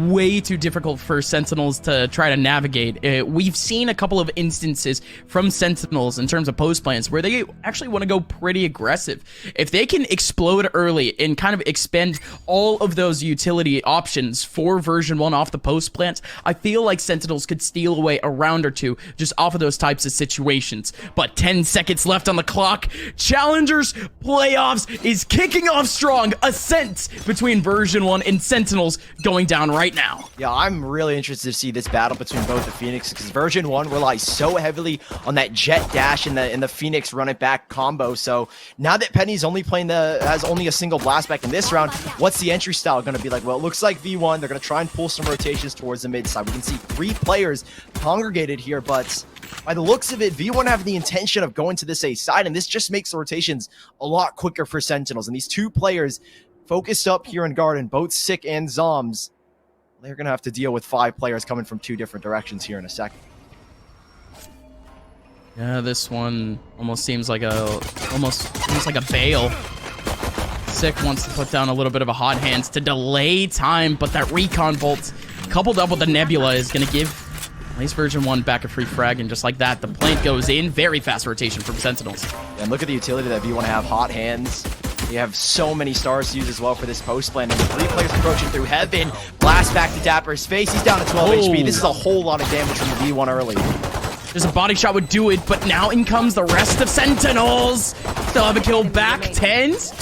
way too difficult for Sentinels to try to navigate. We've seen a couple of instances from Sentinels in terms of post plans where they actually want to go pretty aggressive. If they can explode early and kind of expend all of those utility options for version 1 off the post plants, I feel like Sentinels could steal away a round or two just off of those types of situations. But 10 seconds left on the clock. Challengers Playoffs is kicking off strong. Ascent between version 1 and Sentinels going down right now. Yeah, I'm really interested to see this battle between both the Phoenix, because version 1 relies so heavily on that jet dash and the Phoenix run it back combo. So now that Penny's only playing has only a single blast back in this round, what's the entry style going to be like? Well, it looks like V1, they're going to try and pull some rotations towards the mid side. We can see 3 players congregated here, but by the looks of it, V1 have the intention of going to this A side, and this just makes the rotations a lot quicker for Sentinels. And these 2 players focused up here in Garden, both Sick and Zombs, they're going to have to deal with 5 players coming from 2 different directions here in a second. Yeah, this one almost seems like a bail. Sick wants to put down a little bit of a hot hands to delay time, but that recon bolt coupled up with the nebula is going to give at least version 1 back a free frag, and just like that, the plant goes in. Very fast rotation from Sentinels. And look at the utility that V1 have. Hot hands. You have so many stars to use as well for this post plan. And 3 players approaching through heaven. Blast back to Dapper's face. He's down to 12 HP. This is a whole lot of damage from the V1 early. There's a body shot would do it, but now in comes the rest of Sentinels. Still have a kill back. Tenz.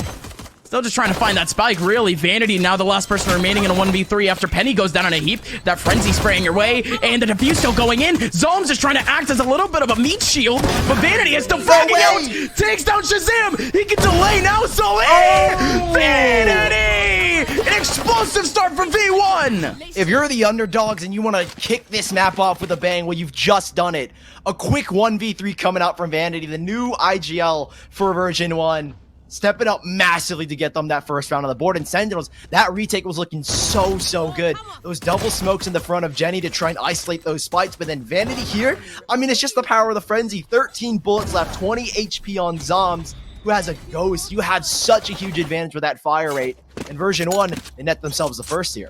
Still just trying to find that spike, really. Vanity now the last person remaining in a 1v3 after Penny goes down in a heap. That frenzy spraying your way, and the defuse still going in. Zombs is trying to act as a little bit of a meat shield, but Vanity is still fragging out. Takes down Shahzam. He can delay now, so Vanity! An explosive start from V1. If you're the underdogs and you want to kick this map off with a bang, well, you've just done it. A quick 1v3 coming out from Vanity, the new IGL for version 1. Stepping up massively to get them that first round on the board. And Sentinels, that retake was looking so good. Those double smokes in the front of Jenny to try and isolate those spikes. But then Vanity here, I mean, it's just the power of the frenzy. 13 bullets left, 20 HP on Zombs, who has a ghost. You had such a huge advantage with that fire rate. In version 1, they net themselves the first here.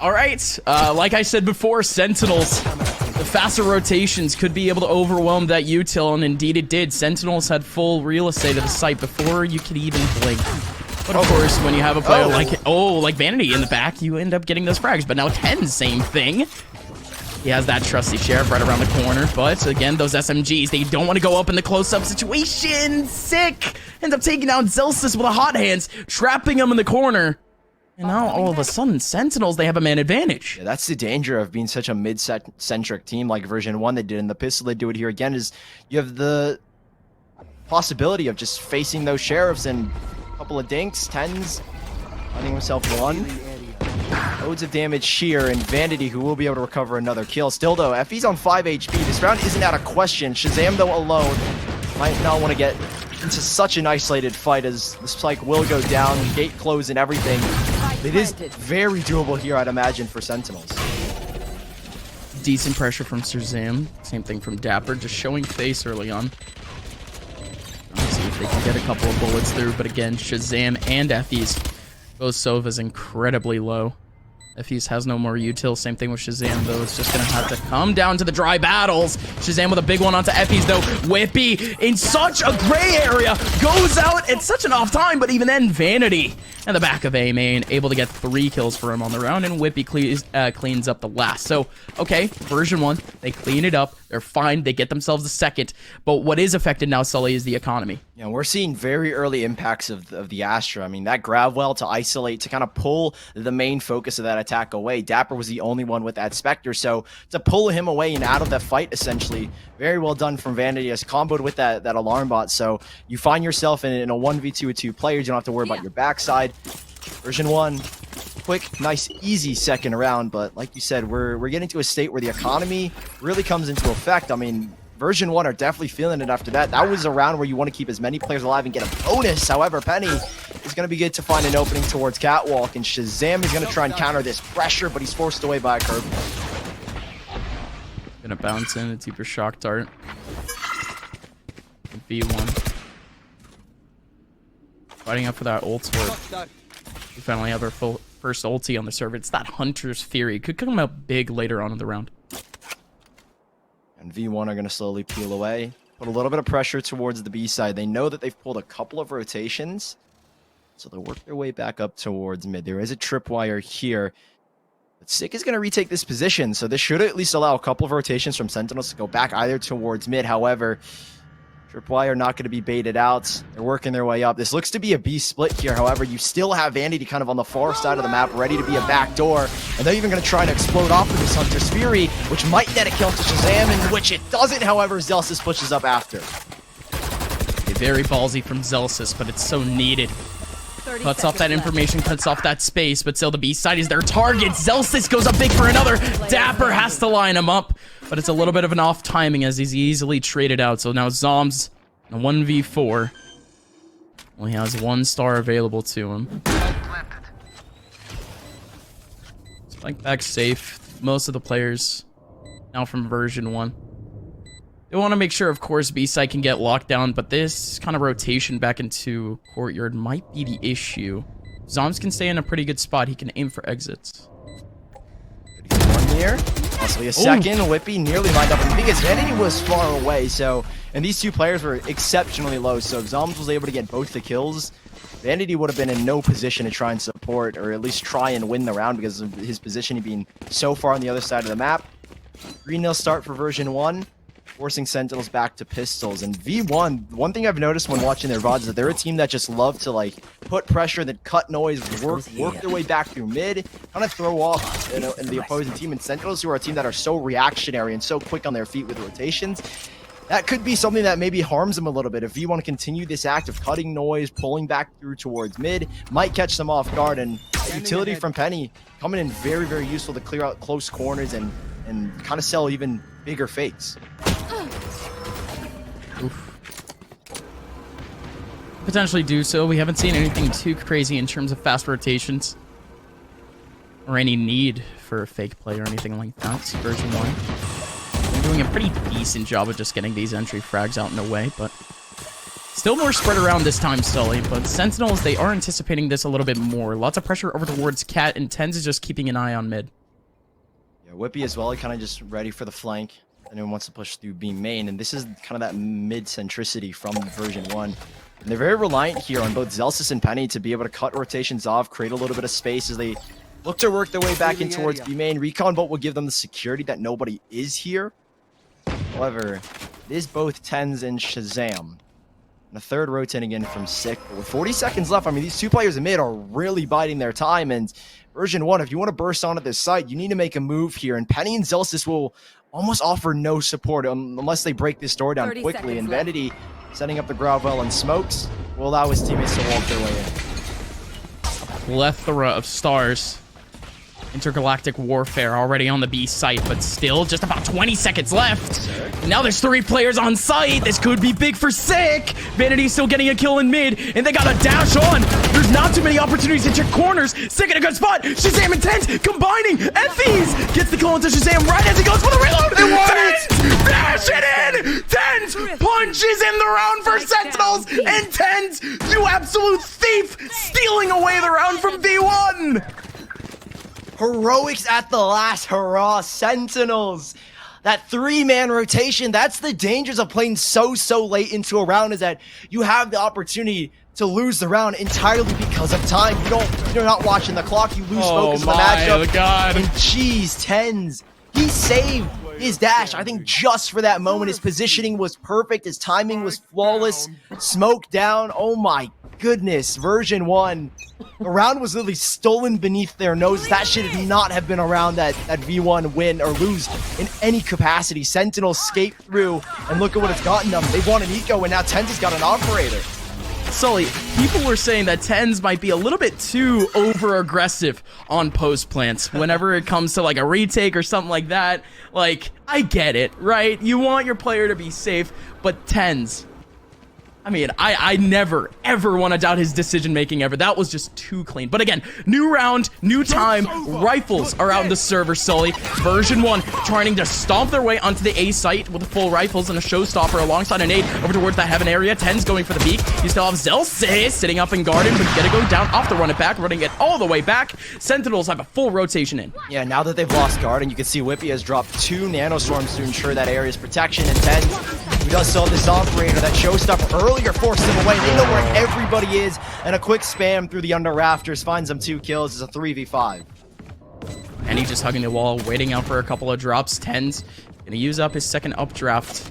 All right, like I said before, Sentinels, the faster rotations could be able to overwhelm that util, and indeed it did. Sentinels had full real estate of the site before you could even blink. But of course, when you have a player like Vanity in the back, you end up getting those frags. But now tenz, same thing. He has that trusty sheriff right around the corner, but again, those SMGs, they don't want to go up in the close-up situation. Sick! Ends up taking down Zelsis with a hot hands, trapping him in the corner. And now, all of a sudden, Sentinels, they have a man advantage. Yeah, that's the danger of being such a mid-centric team like version 1 they did. And the pistol they do it here again is you have the possibility of just facing those sheriffs and a couple of dinks, tenz, finding himself 1. Loads of damage here, and Vanity, who will be able to recover another kill. Still, though, FE's on 5 HP. This round isn't out of question. Shahzam, though, alone might not want to get into such an isolated fight, as the spike will go down, gate close and everything. It is very doable here, I'd imagine, for Sentinels. Decent pressure from Shahzam. Same thing from dapr, just showing face early on. Let's see if they can get a couple of bullets through, but again, Shahzam and FE's. Both Sova's incredibly low. FE's has no more util. Same thing with Shahzam, though. It's just going to have to come down to the dry battles. Shahzam with a big one onto FE's, though. Whippy in such a gray area goes out at such an off time, but even then, Vanity in the back of A main, able to get 3 kills for him on the round, and Whippy cleans up the last. So, okay, version 1, they clean it up. They're fine. They get themselves a second. But what is affected now, Sully, is the economy. Yeah, we're seeing very early impacts of the Astra. I mean, that grab well to isolate, to kind of pull the main focus of that attack away. dapr was the only one with that Spectre, so to pull him away and out of that fight, essentially, very well done from Vanity, as comboed with that alarm bot. So you find yourself in a 1v2 with 2 players. You don't have to worry about your backside. Version 1, quick, nice, easy second round. But like you said, we're getting to a state where the economy really comes into effect. I mean, version 1 are definitely feeling it after that. That was a round where you want to keep as many players alive and get a bonus. However, Penny is going to be good to find an opening towards Catwalk, and Shahzam is going to try and counter this pressure, but he's forced away by a curve. Gonna bounce in a deeper shock dart. V1. Fighting up for that ult sword. We finally have our first ulti on the server. It's that Hunter's Fury. Could come out big later on in the round. And V1 are going to slowly peel away. Put a little bit of pressure towards the B side. They know that they've pulled a couple of rotations. So they'll work their way back up towards mid. There is a tripwire here. But Sick is going to retake this position. So this should at least allow a couple of rotations from Sentinels to go back either towards mid. However, tripwire not going to be baited out. They're working their way up. This looks to be a B split here. However, you still have Vanity kind of on the far side of the map, ready to be a backdoor. And they're even going to try and explode off of this Hunter's Fury, which might net a kill to Shahzam, in which it doesn't. However, Zelsis pushes up after. Very ballsy from Zelsis, but it's so needed. Cuts off that information, cuts off that space, but still the B side is their target. Zelsis goes up big for another. dapr has to line him up, but it's a little bit of an off timing as he's easily traded out. So now zombs, a 1v4. Only has 1 star available to him. Spike back safe. Most of the players now from version 1. They want to make sure, of course, B-side can get locked down, but this kind of rotation back into courtyard might be the issue. Zombs can stay in a pretty good spot. He can aim for exits. One here. Possibly a second. Whippy nearly lined up. And because Vanity was far away, so... And these two players were exceptionally low, so if Zombs was able to get both the kills, Vanity would have been in no position to try and support, or at least try and win the round because of his positioning being so far on the other side of the map. 3-0 start for version 1. Forcing Sentinels back to pistols. And V1, one thing I've noticed when watching their VODs is that they're a team that just love to like put pressure, then cut noise, work their way back through mid, kind of throw off and the opposing team. And Sentinels, who are a team that are so reactionary and so quick on their feet with rotations, that could be something that maybe harms them a little bit. If V1 continue this act of cutting noise, pulling back through towards mid, might catch them off guard. And utility from Penny coming in very, very useful to clear out close corners and kind of sell even bigger fakes. Oof. Potentially do so. We haven't seen anything too crazy in terms of fast rotations or any need for a fake play or anything like that. So version 1. They're doing a pretty decent job of just getting these entry frags out in a way, but still more spread around this time, Sully. But Sentinels, they are anticipating this a little bit more. Lots of pressure over towards Cat, and tenz is just keeping an eye on mid. Yeah, Whippy as well, kind of just ready for the flank. Anyone wants to push through B main, and this is kind of that mid-centricity from version 1. And they're very reliant here on both Zelsis and Penny to be able to cut rotations off, create a little bit of space as they look to work their way back in towards B main. Recon Bolt will give them the security that nobody is here. However, it is both tenz and Shahzam. And a third rotating in from Sick. But with 40 seconds left, I mean, these two players in mid are really biding their time. And version 1, if you want to burst onto this site, you need to make a move here. And Penny and Zelsis will almost offer no support unless they break this door down quickly. And Vanity, setting up the Gravel and smokes, will allow his teammates to walk their way in. Plethora of stars. Intergalactic warfare already on the B site, but still just about 20 seconds left. Now there's 3 players on site. This could be big for Sick. Vanity's still getting a kill in mid, and they got a dash on. There's not too many opportunities to check corners. Sick in a good spot. Shahzam and tenz combining. Effys gets the kill into Shahzam right as he goes for the reload. They want it. Dash it in. tenz punches in the round for Sentinels, and tenz, you absolute thief, stealing away the round from V1. Heroics at the last hurrah, Sentinels. That 3-man rotation, that's the dangers of playing so late into a round, is that you have the opportunity to lose the round entirely because of time. You're not watching the clock, you lose focus of the matchup. Oh God. And geez, tenz, he saved his dash. I think just for that moment, his positioning was perfect, his timing was flawless. Smoke down, oh my goodness, version 1. The round was literally stolen beneath their nose. That should not have been a round that V1 win or lose in any capacity. Sentinels skate through, and look at what it's gotten them. They won an eco, and now tenz has got an operator. Sully, people were saying that tenz might be a little bit too over-aggressive on post plants whenever it comes to like a retake or something like that. Like, I get it, right? You want your player to be safe, but tenz, I mean, I never, ever want to doubt his decision-making ever. That was just too clean. But again, new round, new time. Rifles are out in the server, Sully. Version 1 trying to stomp their way onto the A site with the full rifles and a showstopper alongside an 8 over towards that heaven area. Tenz going for the peak. You still have Zelsis sitting up in garden, but gonna go down off the run it back, running it all the way back. Sentinels have a full rotation in. Yeah, now that they've lost garden, you can see Whippy has dropped 2 nanostorms to ensure that area's protection. And Tenz, who does still have this operator, that showstopper earlier forced him away. They know where everybody is, and a quick spam through the under rafters finds them 2 kills. It's a 3v5. And he's just hugging the wall, waiting out for a couple of drops. Tenz gonna use up his second updraft.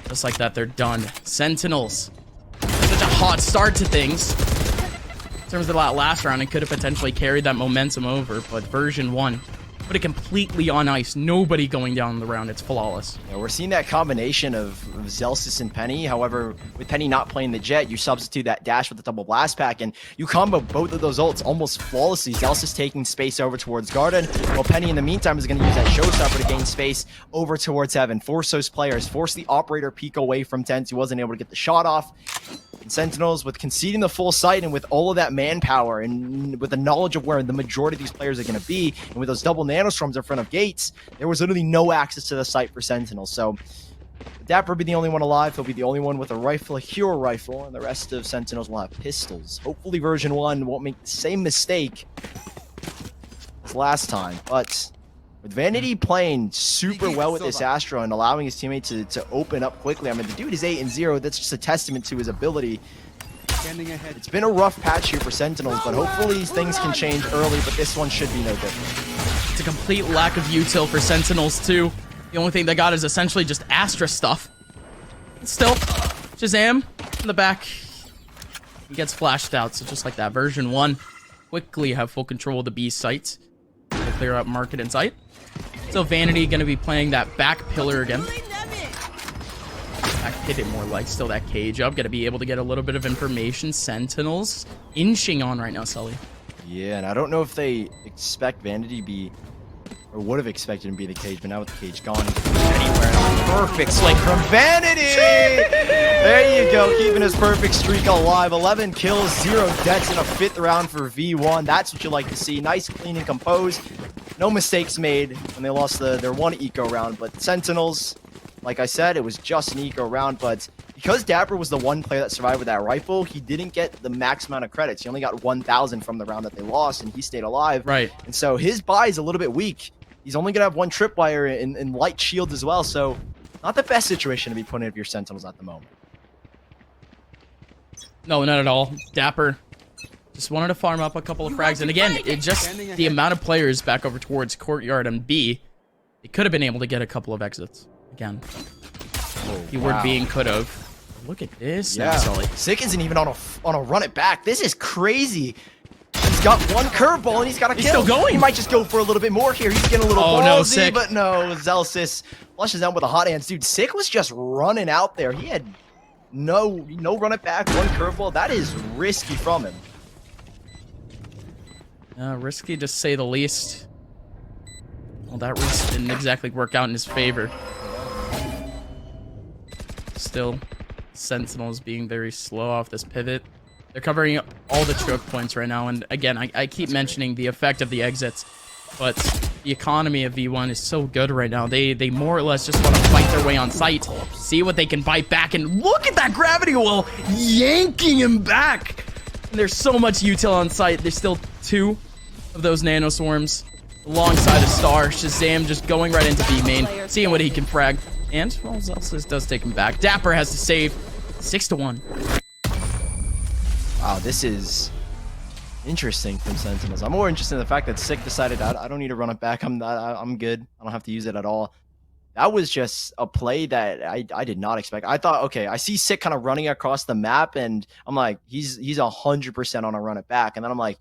Just like that, they're done. Sentinels. Such a hot start to things. In terms of that last round, it could have potentially carried that momentum over, but version 1 put it completely on ice. Nobody going down the round. It's flawless. Yeah, we're seeing that combination of Zelsis and Penny. However, with Penny not playing the jet, you substitute that dash with the double blast pack, and you combo both of those ults almost flawlessly. Zelsis taking space over towards garden, while Penny in the meantime is going to use that showstopper to gain space over towards heaven. Force those players, force the operator peek away from Tenz, who wasn't able to get the shot off. And Sentinels, with conceding the full site and with all of that manpower and with the knowledge of where the majority of these players are going to be, and with those double nanostorms in front of gates, there was literally no access to the site for Sentinels. So dapr will be the only one alive. He'll be the only one with a rifle, a hero rifle, and the rest of Sentinels will have pistols. Hopefully version 1 won't make the same mistake as last time, but with Vanity playing super well with this Astra and allowing his teammate to open up quickly. I mean, the dude is 8-0. That's just a testament to his ability. It's been a rough patch here for Sentinels, but hopefully things can change early, but this one should be no different. It's a complete lack of util for Sentinels, too. The only thing they got is essentially just Astra stuff. Still, Shahzam in the back. He gets flashed out, so just like that, version 1 quickly have full control of the B site. They clear up market and site. So Vanity going to be playing that back pillar again. Back pivot more like, still that cage up. Going to be able to get a little bit of information. Sentinels inching on right now, Sully. Yeah, and I don't know if they expect Vanity to be, or would have expected him to be the cage, but now with the cage gone, anywhere. Perfect swing from Vanity! There you go, keeping his perfect streak alive. 11 kills, 0 deaths in a 5th round for V1. That's what you like to see. Nice, clean, and composed. No mistakes made when they lost their one eco round, but Sentinels, like I said, it was just an eco round, but because dapr was the one player that survived with that rifle, he didn't get the max amount of credits. He only got 1,000 from the round that they lost, and he stayed alive. Right. And so his buy is a little bit weak. He's only going to have 1 tripwire in light shield as well, so not the best situation to be putting if your Sentinels at the moment. No, not at all. dapr just wanted to farm up a couple of frags. And again, it just the amount of players back over towards courtyard and B, they could have been able to get a couple of exits. Again, keyword being could have. Look at this. Yeah, Sully. Sick isn't even on a run it back. This is crazy. He's got 1 curveball and he's got a kill. He's still going. He might just go for a little bit more here. He's getting a little ballsy, no, Sick. But no, Zelsis flushes out with a hot hands. Dude, Sick was just running out there. He had no run it back, 1 curveball. That is risky from him. Risky to say the least. Well, that risk didn't exactly work out in his favor. Still, Sentinels being very slow off this pivot. They're covering all the choke points right now, and again, I keep mentioning the effect of the exits, but the economy of V1 is so good right now. They more or less just want to fight their way on site, see what they can bite back, and look at that gravity well yanking him back. And there's so much util on site. There's still 2 of those nanoswarms alongside a star. Shahzam just going right into B main, seeing what he can frag. And, well, Zelsis does take him back. dapr has to save 6-1. Wow, this is interesting from Sentinels. I'm more interested in the fact that Sick decided I don't need to run it back. I'm good. I don't have to use it at all. That was just a play that I did not expect. I thought, okay, I see Sick kind of running across the map, and I'm like, he's 100% on a run it back. And then I'm like,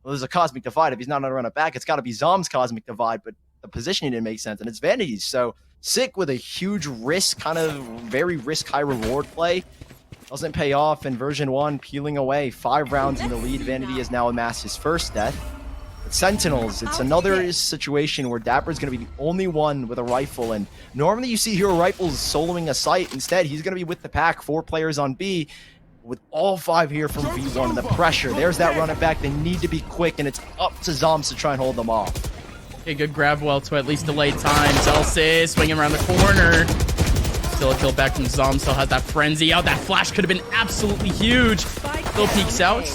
well, there's a Cosmic Divide. If he's not on a run it back, it's got to be Zombs Cosmic Divide, but the positioning didn't make sense, and it's Vanity's. So Sick with a huge risk, kind of very risk high reward play. Doesn't pay off, and version 1 peeling away. 5 rounds in the lead. Vanity has now amassed his first death. Sentinels, it's another situation where dapr is going to be the only one with a rifle, and normally you see hero rifles soloing a site. Instead, he's going to be with the pack, 4 players on B, with all 5 here from V1, and the pressure. There's that run it back. They need to be quick, and it's up to zombs to try and hold them off. Okay, good grab well to at least delay time. Zelsis swinging around the corner. Still a kill back from Zom. Still has that frenzy out. That flash could have been absolutely huge. Still peeks out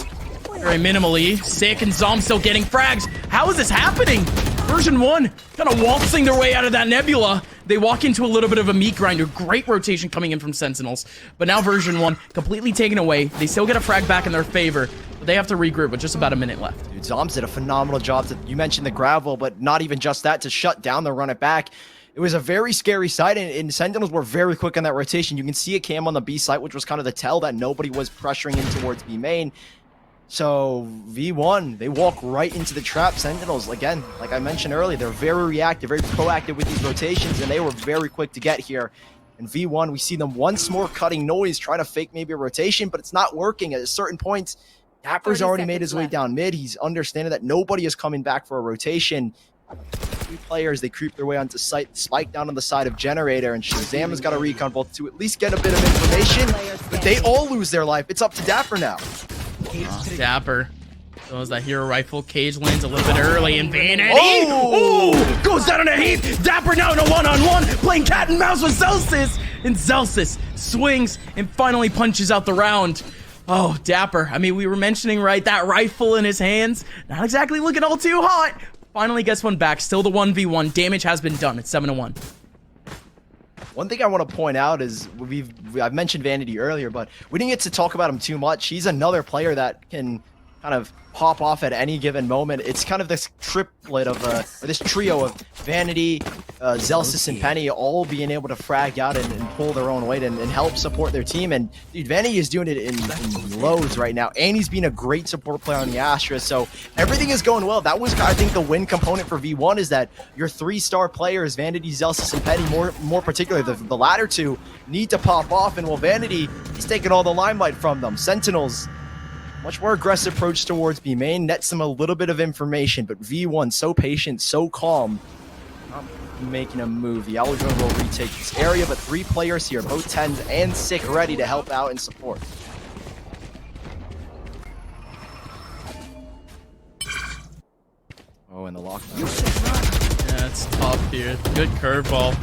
very minimally. Sick, and Zom still getting frags. How is this happening? Version 1 kind of waltzing their way out of that nebula. They walk into a little bit of a meat grinder. Great rotation coming in from Sentinels. But now Version 1 completely taken away. They still get a frag back in their favor. But they have to regroup with just about a minute left. Dude, Zoms did a phenomenal job. You mentioned the gravel, but not even just that, to shut down the run it back. It was a very scary sight, and Sentinels were very quick on that rotation. You can see a cam on the B site, which was kind of the tell that nobody was pressuring in towards B main. So V1, they walk right into the trap. Sentinels, again, like I mentioned earlier, they're very reactive, very proactive with these rotations, and they were very quick to get here. And V1, we see them once more cutting noise, trying to fake maybe a rotation, but it's not working. At a certain point, dappr's already made his way down mid. He's understanding that nobody is coming back for a rotation. 3 players, they creep their way onto site, spike down on the side of generator, and shahzam has got a recon both to at least get a bit of information, but they all lose their life. It's up to dapr now. dapr. So as that hero rifle, cage lands a little bit early, and Vanity goes down in a heap. dapr now in a one-on-one, playing cat and mouse with Zelsis, and Zelsis swings and finally punches out the round. Oh, dapr. I mean, we were mentioning, right, that rifle in his hands, not exactly looking all too hot. Finally gets one back. Still the 1v1. Damage has been done. It's 7-1. One thing I want to point out is I've mentioned Vanity earlier, but we didn't get to talk about him too much. He's another player that can kind of pop off at any given moment. It's kind of this triplet of or this trio of Vanity, Zelsis, and Penny all being able to frag out and pull their own weight and help support their team. And dude, Vanity is doing it in loads right now, and he's been a great support player on the Astra. So everything is going well. That was, I think, the win component for V1 is that your 3-star players, Vanity, Zelsis, and Penny, more particularly the latter two, need to pop off. And while Vanity, he's taking all the limelight from them. Sentinels, much more aggressive approach towards B main, nets them a little bit of information, but V1 so patient, so calm, not making a move. The Allegron will retake this area, but 3 players here, both tenz and sick, ready to help out and support. Oh, and the lockdown. Yeah, it's tough here. Good curveball.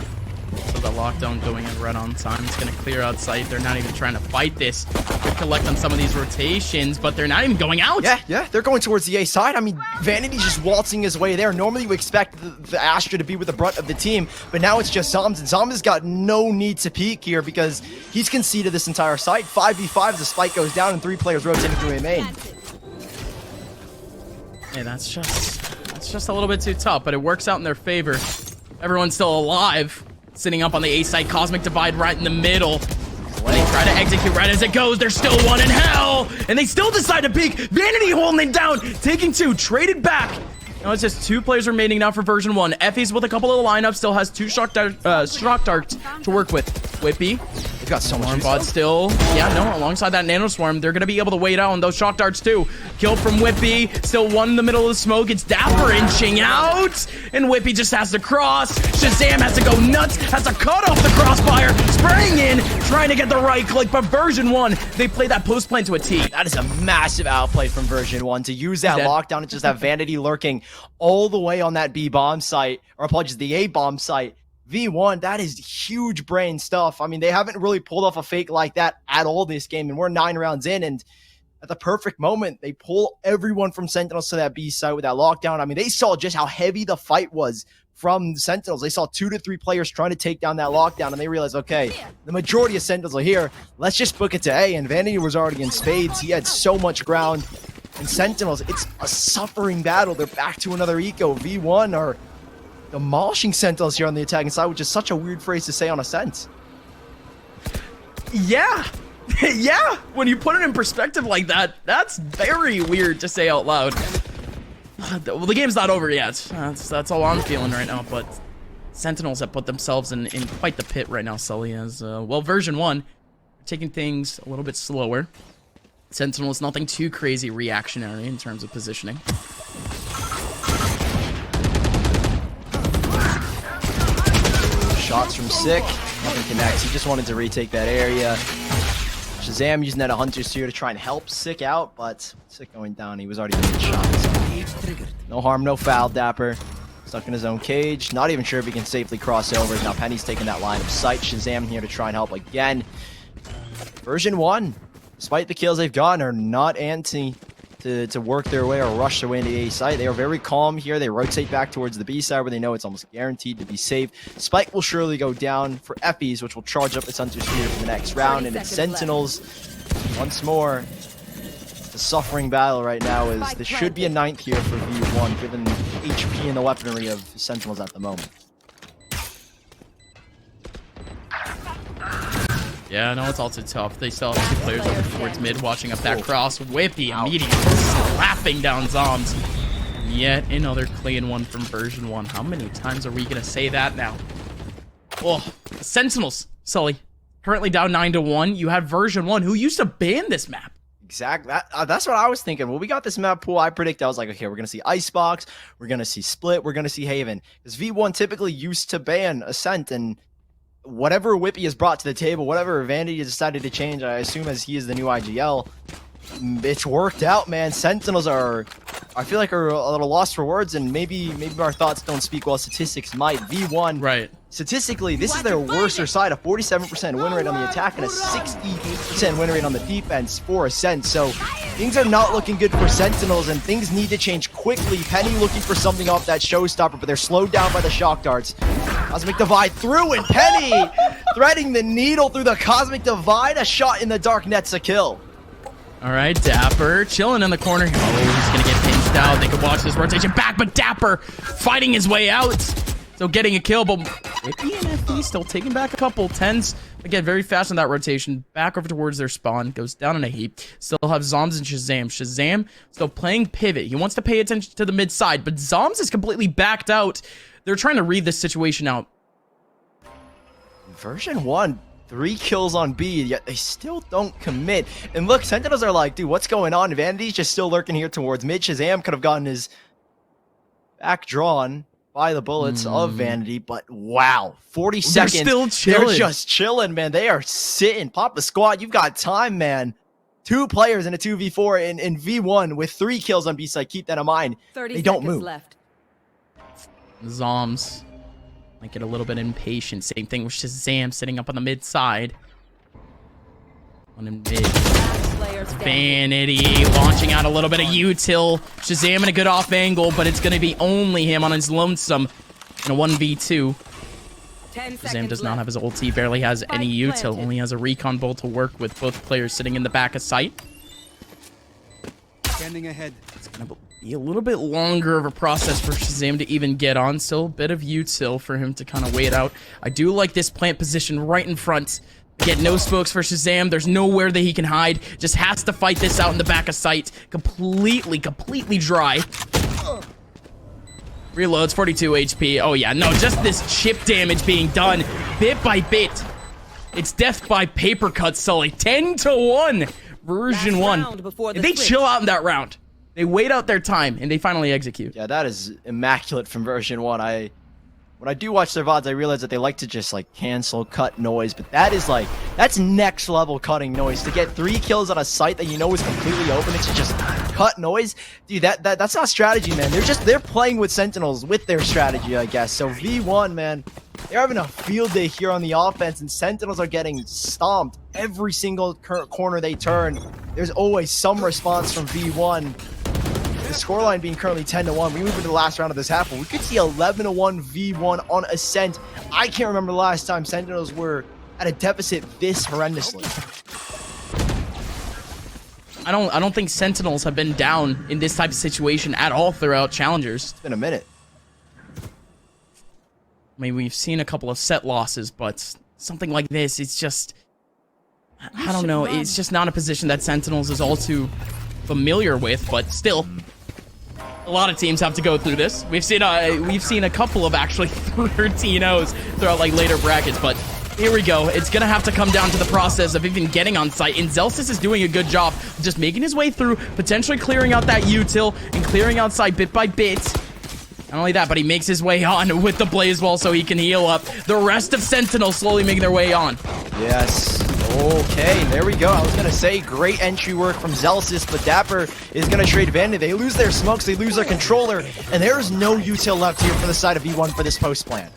So the lockdown going in right on time. It's going to clear out sight. They're not even trying to fight this. They collect on some of these rotations, but they're not even going out. Yeah, they're going towards the A side. I mean, Vanity's just waltzing his way there. Normally you expect the Astra to be with the brunt of the team, but now it's just Zombs, and Zombs has got no need to peek here because he's conceded this entire site. 5v5 as the spike goes down and 3 players rotating through A main. Hey, that's just a little bit too tough, but it works out in their favor. Everyone's still alive. Sitting up on the A side, Cosmic Divide right in the middle. When they try to execute right as it goes, there's still one in hell, and they still decide to peek. Vanity holding it down, taking 2, traded back. Now it's just 2 players remaining now for version 1. Effie's with a couple of lineups, still has 2 shock darts to work with. Whippy, They've got so much Swarmbot still. Yeah, no, alongside that Nano Swarm, they're going to be able to wait out on those shock darts too. Kill from Whippy, still one in the middle of the smoke. It's dapr inching out, and Whippy just has to cross. shahzam has to go nuts, has to cut off the crossfire, spraying in, trying to get the right click, but version 1, they play that post plan to a T. That is a massive outplay from version 1 to use that lockdown and just have Vanity lurking all the way on that B bomb site, or apologies, the A bomb site. V1, that is huge brain stuff. I mean, they haven't really pulled off a fake like that at all this game, and we're 9 rounds in, and at the perfect moment, they pull everyone from Sentinels to that B site with that lockdown. I mean, they saw just how heavy the fight was from the Sentinels. They saw 2 to 3 players trying to take down that lockdown, and they realized, okay, the majority of Sentinels are here. Let's just book it to A, and Vanity was already in spades. He had so much ground. And Sentinels, it's a suffering battle. They're back to another eco. V1 are demolishing Sentinels here on the attacking side, which is such a weird phrase to say on a sense. Yeah. Yeah. When you put it in perspective like that, that's very weird to say out loud. Well, the game's not over yet. That's all I'm feeling right now, but Sentinels have put themselves in quite the pit right now, Sully, as, well, version 1, taking things a little bit slower. Sentinel is nothing too crazy reactionary in terms of positioning. shots from Sick. Nothing connects. He just wanted to retake that area. Shahzam using that a Hunter's Spear to try and help Sick out, but Sick going down. He was already mid-shot. So. No harm, no foul, dapr. Stuck in his own cage. Not even sure if he can safely cross over. Now Penny's taking that line of sight. Shahzam here to try and help again. Version 1, despite the kills they've gotten, are not anti to work their way or rush their way into the A site. They are very calm here. They rotate back towards the B side where they know it's almost guaranteed to be safe. Spike will surely go down for Effies, which will charge up its Hunter's Spear for the next round. And it's Sentinels once more. The suffering battle right now is this should be a 9th here for V1, given the HP and the weaponry of Sentinels at the moment. Yeah, no, it's also tough. They still have 2 players over towards mid, watching up that cross. Whippy immediately slapping down zombs. Yet another clean one from version 1. How many times are we going to say that now? Oh, Sentinels, Sully. Currently down 9-1. You have version 1, who used to ban this map. Exactly. That's what I was thinking. When we got this map pool, I was like, okay, we're going to see Icebox, we're going to see Split, we're going to see Haven. Because V1 typically used to ban Ascent, and whatever Whippy has brought to the table, whatever Vanity has decided to change, I assume as he is the new IGL, it's worked out, man. Sentinels are, I feel like, are a little lost for words, and maybe our thoughts don't speak while statistics might. V1, right? Statistically, this is their worser side, a 47% win rate on the attack and a 60% win rate on the defense for Ascent. So things are not looking good for Sentinels, and things need to change quickly. Penny looking for something off that showstopper, but they're slowed down by the shock darts. Cosmic Divide through, and Penny threading the needle through the Cosmic Divide. A shot in the dark net's a kill. All right, dapr chilling in the corner. Oh, he's going to get pinched out. They could watch this rotation back, but dapr fighting his way out. So getting a kill, but Whippy and FD still taking back a couple. Tenz, again, very fast on that rotation. Back over towards their spawn. Goes down in a heap. Still have Zombs and Shahzam. Shahzam still playing pivot. He wants to pay attention to the mid side, but Zombs is completely backed out. They're trying to read this situation out. Version 1, 3 kills on B, yet they still don't commit. And look, Sentinels are like, dude, what's going on? Vanity's just still lurking here towards mid. Shahzam could have gotten his back drawn by the bullets of Vanity, but wow, 40 seconds. They're still chilling. They're just chilling, man. They are sitting. Pop the squad. You've got time, man. 2 players in a 2v4 in V1 with 3 kills on B side. Keep that in mind. They don't move. Left. Zombs might get a little bit impatient. Same thing with Shahzam sitting up on the mid side. On the mid. Vanity launching out a little bit of util. Shahzam in a good off angle, but it's going to be only him on his lonesome in a 1v2. Shahzam does not have his ulti, barely has any util, only has a recon bolt to work with, both players sitting in the back of sight. Standing ahead. It's going to be a little bit longer of a process for Shahzam to even get on. Still a bit of util for him to kind of wait out. I do like this plant position right in front. Get no smokes for Shahzam. There's nowhere that he can hide. Just has to fight this out in the back of sight. Completely dry. Reloads, 42 HP. Oh yeah, no, just this chip damage being done bit by bit. It's death by paper cut, Sully. 10-1, version 1. They chill out in that round. They wait out their time, and they finally execute. Yeah, that is immaculate from version 1. When I do watch their VODs, I realize that they like to just, like, cancel, cut noise. But that is, like, that's next level cutting noise. To get 3 kills on a site that you know is completely open, it's just cut noise. Dude, that's not strategy, man. They're playing with Sentinels with their strategy, I guess. So V1, man, they're having a field day here on the offense, and Sentinels are getting stomped every single corner they turn. There's always some response from V1. The scoreline being currently 10-1. We move into the last round of this half, we could see 11-1 V1 on Ascent. I can't remember the last time Sentinels were at a deficit this horrendously. I don't think Sentinels have been down in this type of situation at all throughout Challengers. It's been a minute. I mean, we've seen a couple of set losses, but something like this, it's just, I don't know, it's just not a position that Sentinels is all too familiar with, but still, a lot of teams have to go through this. We've seen a couple of actually 13-0s throughout like later brackets, but here we go. It's gonna have to come down to the process of even getting on site, and Zelsis is doing a good job of just making his way through, potentially clearing out that util and clearing outside bit by bit. Not only that, but he makes his way on with the blaze wall so he can heal up. The rest of Sentinels slowly making their way on. Yes. Okay, there we go. I was going to say great entry work from Zelsis, but dapr is going to trade advantage. They lose their smokes, they lose their controller, and there is no util left here for the side of V1 for this post plan.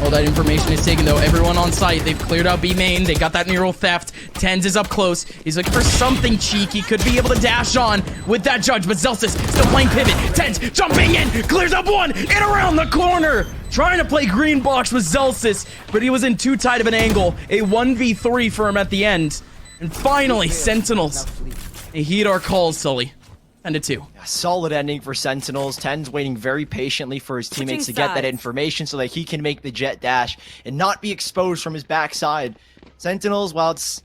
All that information is taken, though. Everyone on site, they've cleared out B main. They got that neural theft. tenz is up close. He's looking for something cheeky. Could be able to dash on with that judge, but Zelsis still playing pivot. tenz jumping in, clears up one, and around the corner. Trying to play green box with Zelsis, but he was in too tight of an angle. A 1v3 for him at the end. And finally, Sentinels. They heed our calls, Sully. 10-2. Yeah, solid ending for Sentinels. tenz waiting very patiently for his teammates to get that information so that he can make the jet dash and not be exposed from his backside. Sentinels, while it's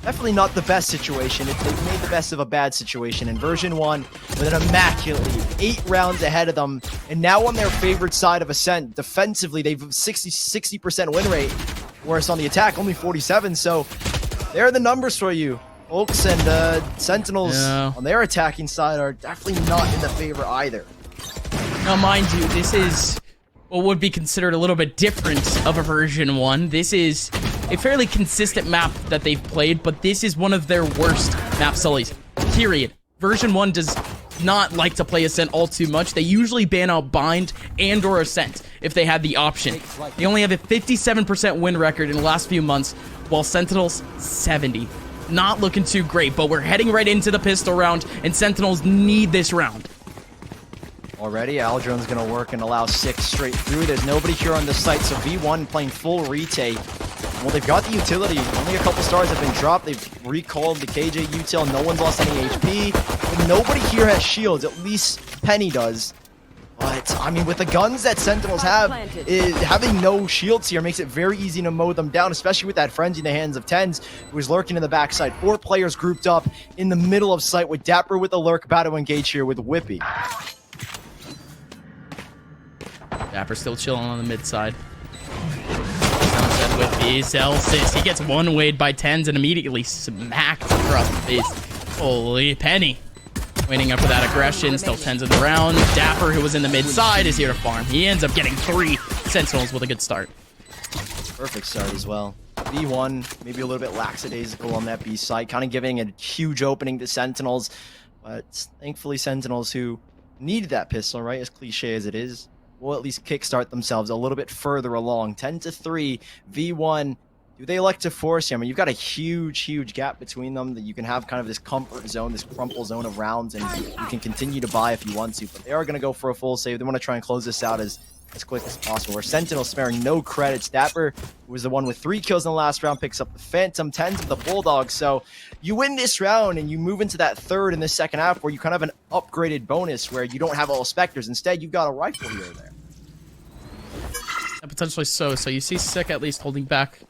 definitely not the best situation, they've made the best of a bad situation. In version 1, with an immaculate lead, 8 rounds ahead of them, and now on their favorite side of Ascent, defensively, they've 60% win rate, whereas on the attack, only 47, so there are the numbers for you. Folks, and Sentinels on their attacking side are definitely not in the favor either. Now, mind you, this is what would be considered a little bit different of a version 1. This is a fairly consistent map that they've played, but this is one of their worst map sullies. Period. Version 1 does not like to play Ascent all too much. They usually ban out Bind and or Ascent if they had the option. They only have a 57% win record in the last few months, while Sentinels 70. Not looking too great, but we're heading right into the pistol round, and Sentinels need this round. Already, Aldron's going to work and allow 6 straight through. There's nobody here on the site, so V1 playing full retake. Well, they've got the utility. Only a couple stars have been dropped. They've recalled the KJ util. No one's lost any HP. But nobody here has shields. At least Penny does. But, I mean, with the guns that Sentinels have, having no shields here makes it very easy to mow them down, especially with that frenzy in the hands of tenz, who is lurking in the backside. 4 players grouped up in the middle of sight with dapr with the lurk, about to engage here with Whippy. dapr still chilling on the mid side. With Zelsis, he gets one wayed by tenz and immediately smacked across the face. Holy Penny. Waiting up for that aggression, still tenz in the round. dapr, who was in the mid side, is here to farm. He ends up getting 3 Sentinels with a good start. Perfect start as well. V1, maybe a little bit lackadaisical on that B side, kind of giving a huge opening to Sentinels. But thankfully, Sentinels, who needed that pistol, right, as cliche as it is, will at least kickstart themselves a little bit further along. 10-3, V1. Do they like to force you? I mean, you've got a huge gap between them that you can have kind of this comfort zone, this crumple zone of rounds, and you can continue to buy if you want to. But they are going to go for a full save. They want to try and close this out as quick as possible. Where Sentinel sparing no credits. dapr, who was the one with 3 kills in the last round, picks up the Phantom, tenz with the Bulldog. So you win this round and you move into that third in the second half where you kind of have an upgraded bonus where you don't have all Spectres. Instead, you've got a rifle here or there. Potentially so. So you see Sick at least holding back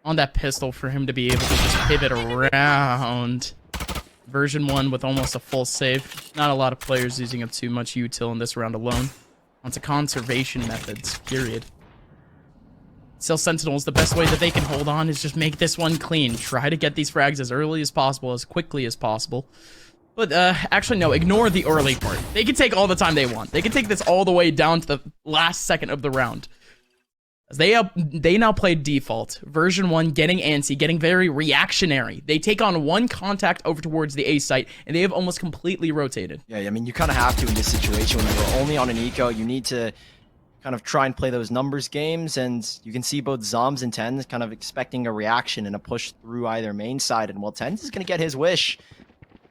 on that pistol for him to be able to just pivot around. Version 1 with almost a full save. Not a lot of players using up too much util in this round alone. Onto conservation methods, period. Still, Sentinels, the best way that they can hold on is just make this one clean. Try to get these frags as early as possible, as quickly as possible. But, actually, no, ignore the early part. They can take all the time they want. They can take this all the way down to the last second of the round. They now play default. Version 1 getting antsy, getting very reactionary. They take on one contact over towards the A site, and they have almost completely rotated. Yeah, I mean, you kind of have to in this situation when you're only on an eco. You need to kind of try and play those numbers games, and you can see both zombs and tenz kind of expecting a reaction and a push through either main side. And well, tenz is going to get his wish.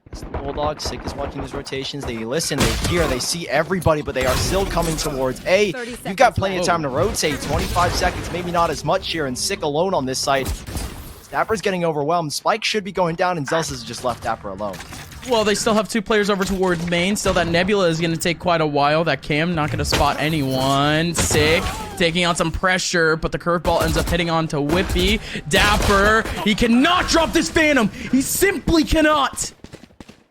The Bulldog, Sick is watching these rotations. They listen, they hear, they see everybody, but they are still coming towards A. You've got plenty of time to rotate. 25 seconds, maybe not as much here, and Sick alone on this side. dappr's getting overwhelmed. Spike should be going down, and Zelsis has just left dapr alone. Well, they still have 2 players over towards main. Still, that Nebula is going to take quite a while. That Cam not going to spot anyone. Sick taking on some pressure, but the curveball ends up hitting onto Whippy. dapr, he cannot drop this Phantom. He simply cannot.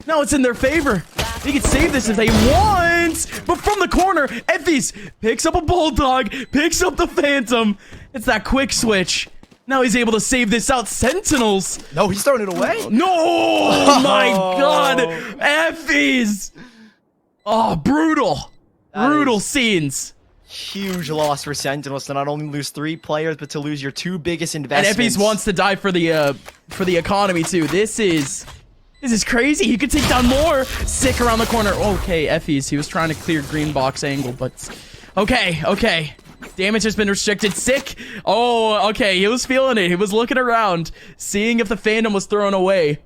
Now it's in their favor. They can save this if they want. But from the corner, Effys picks up a Bulldog, picks up the Phantom. It's that quick switch. Now he's able to save this out. Sentinels. No, he's throwing it away. No, oh my God. Effys. Oh, brutal. Brutal scenes. Huge loss for Sentinels to not only lose 3 players, but to lose your 2 biggest And investments. Eppies wants to die for the economy too. This is crazy. He could take down more. Sick around the corner. Okay, Eppies. He was trying to clear green box angle, but okay. Damage has been restricted. Sick. Oh, okay. He was feeling it. He was looking around, seeing if the Phantom was thrown away.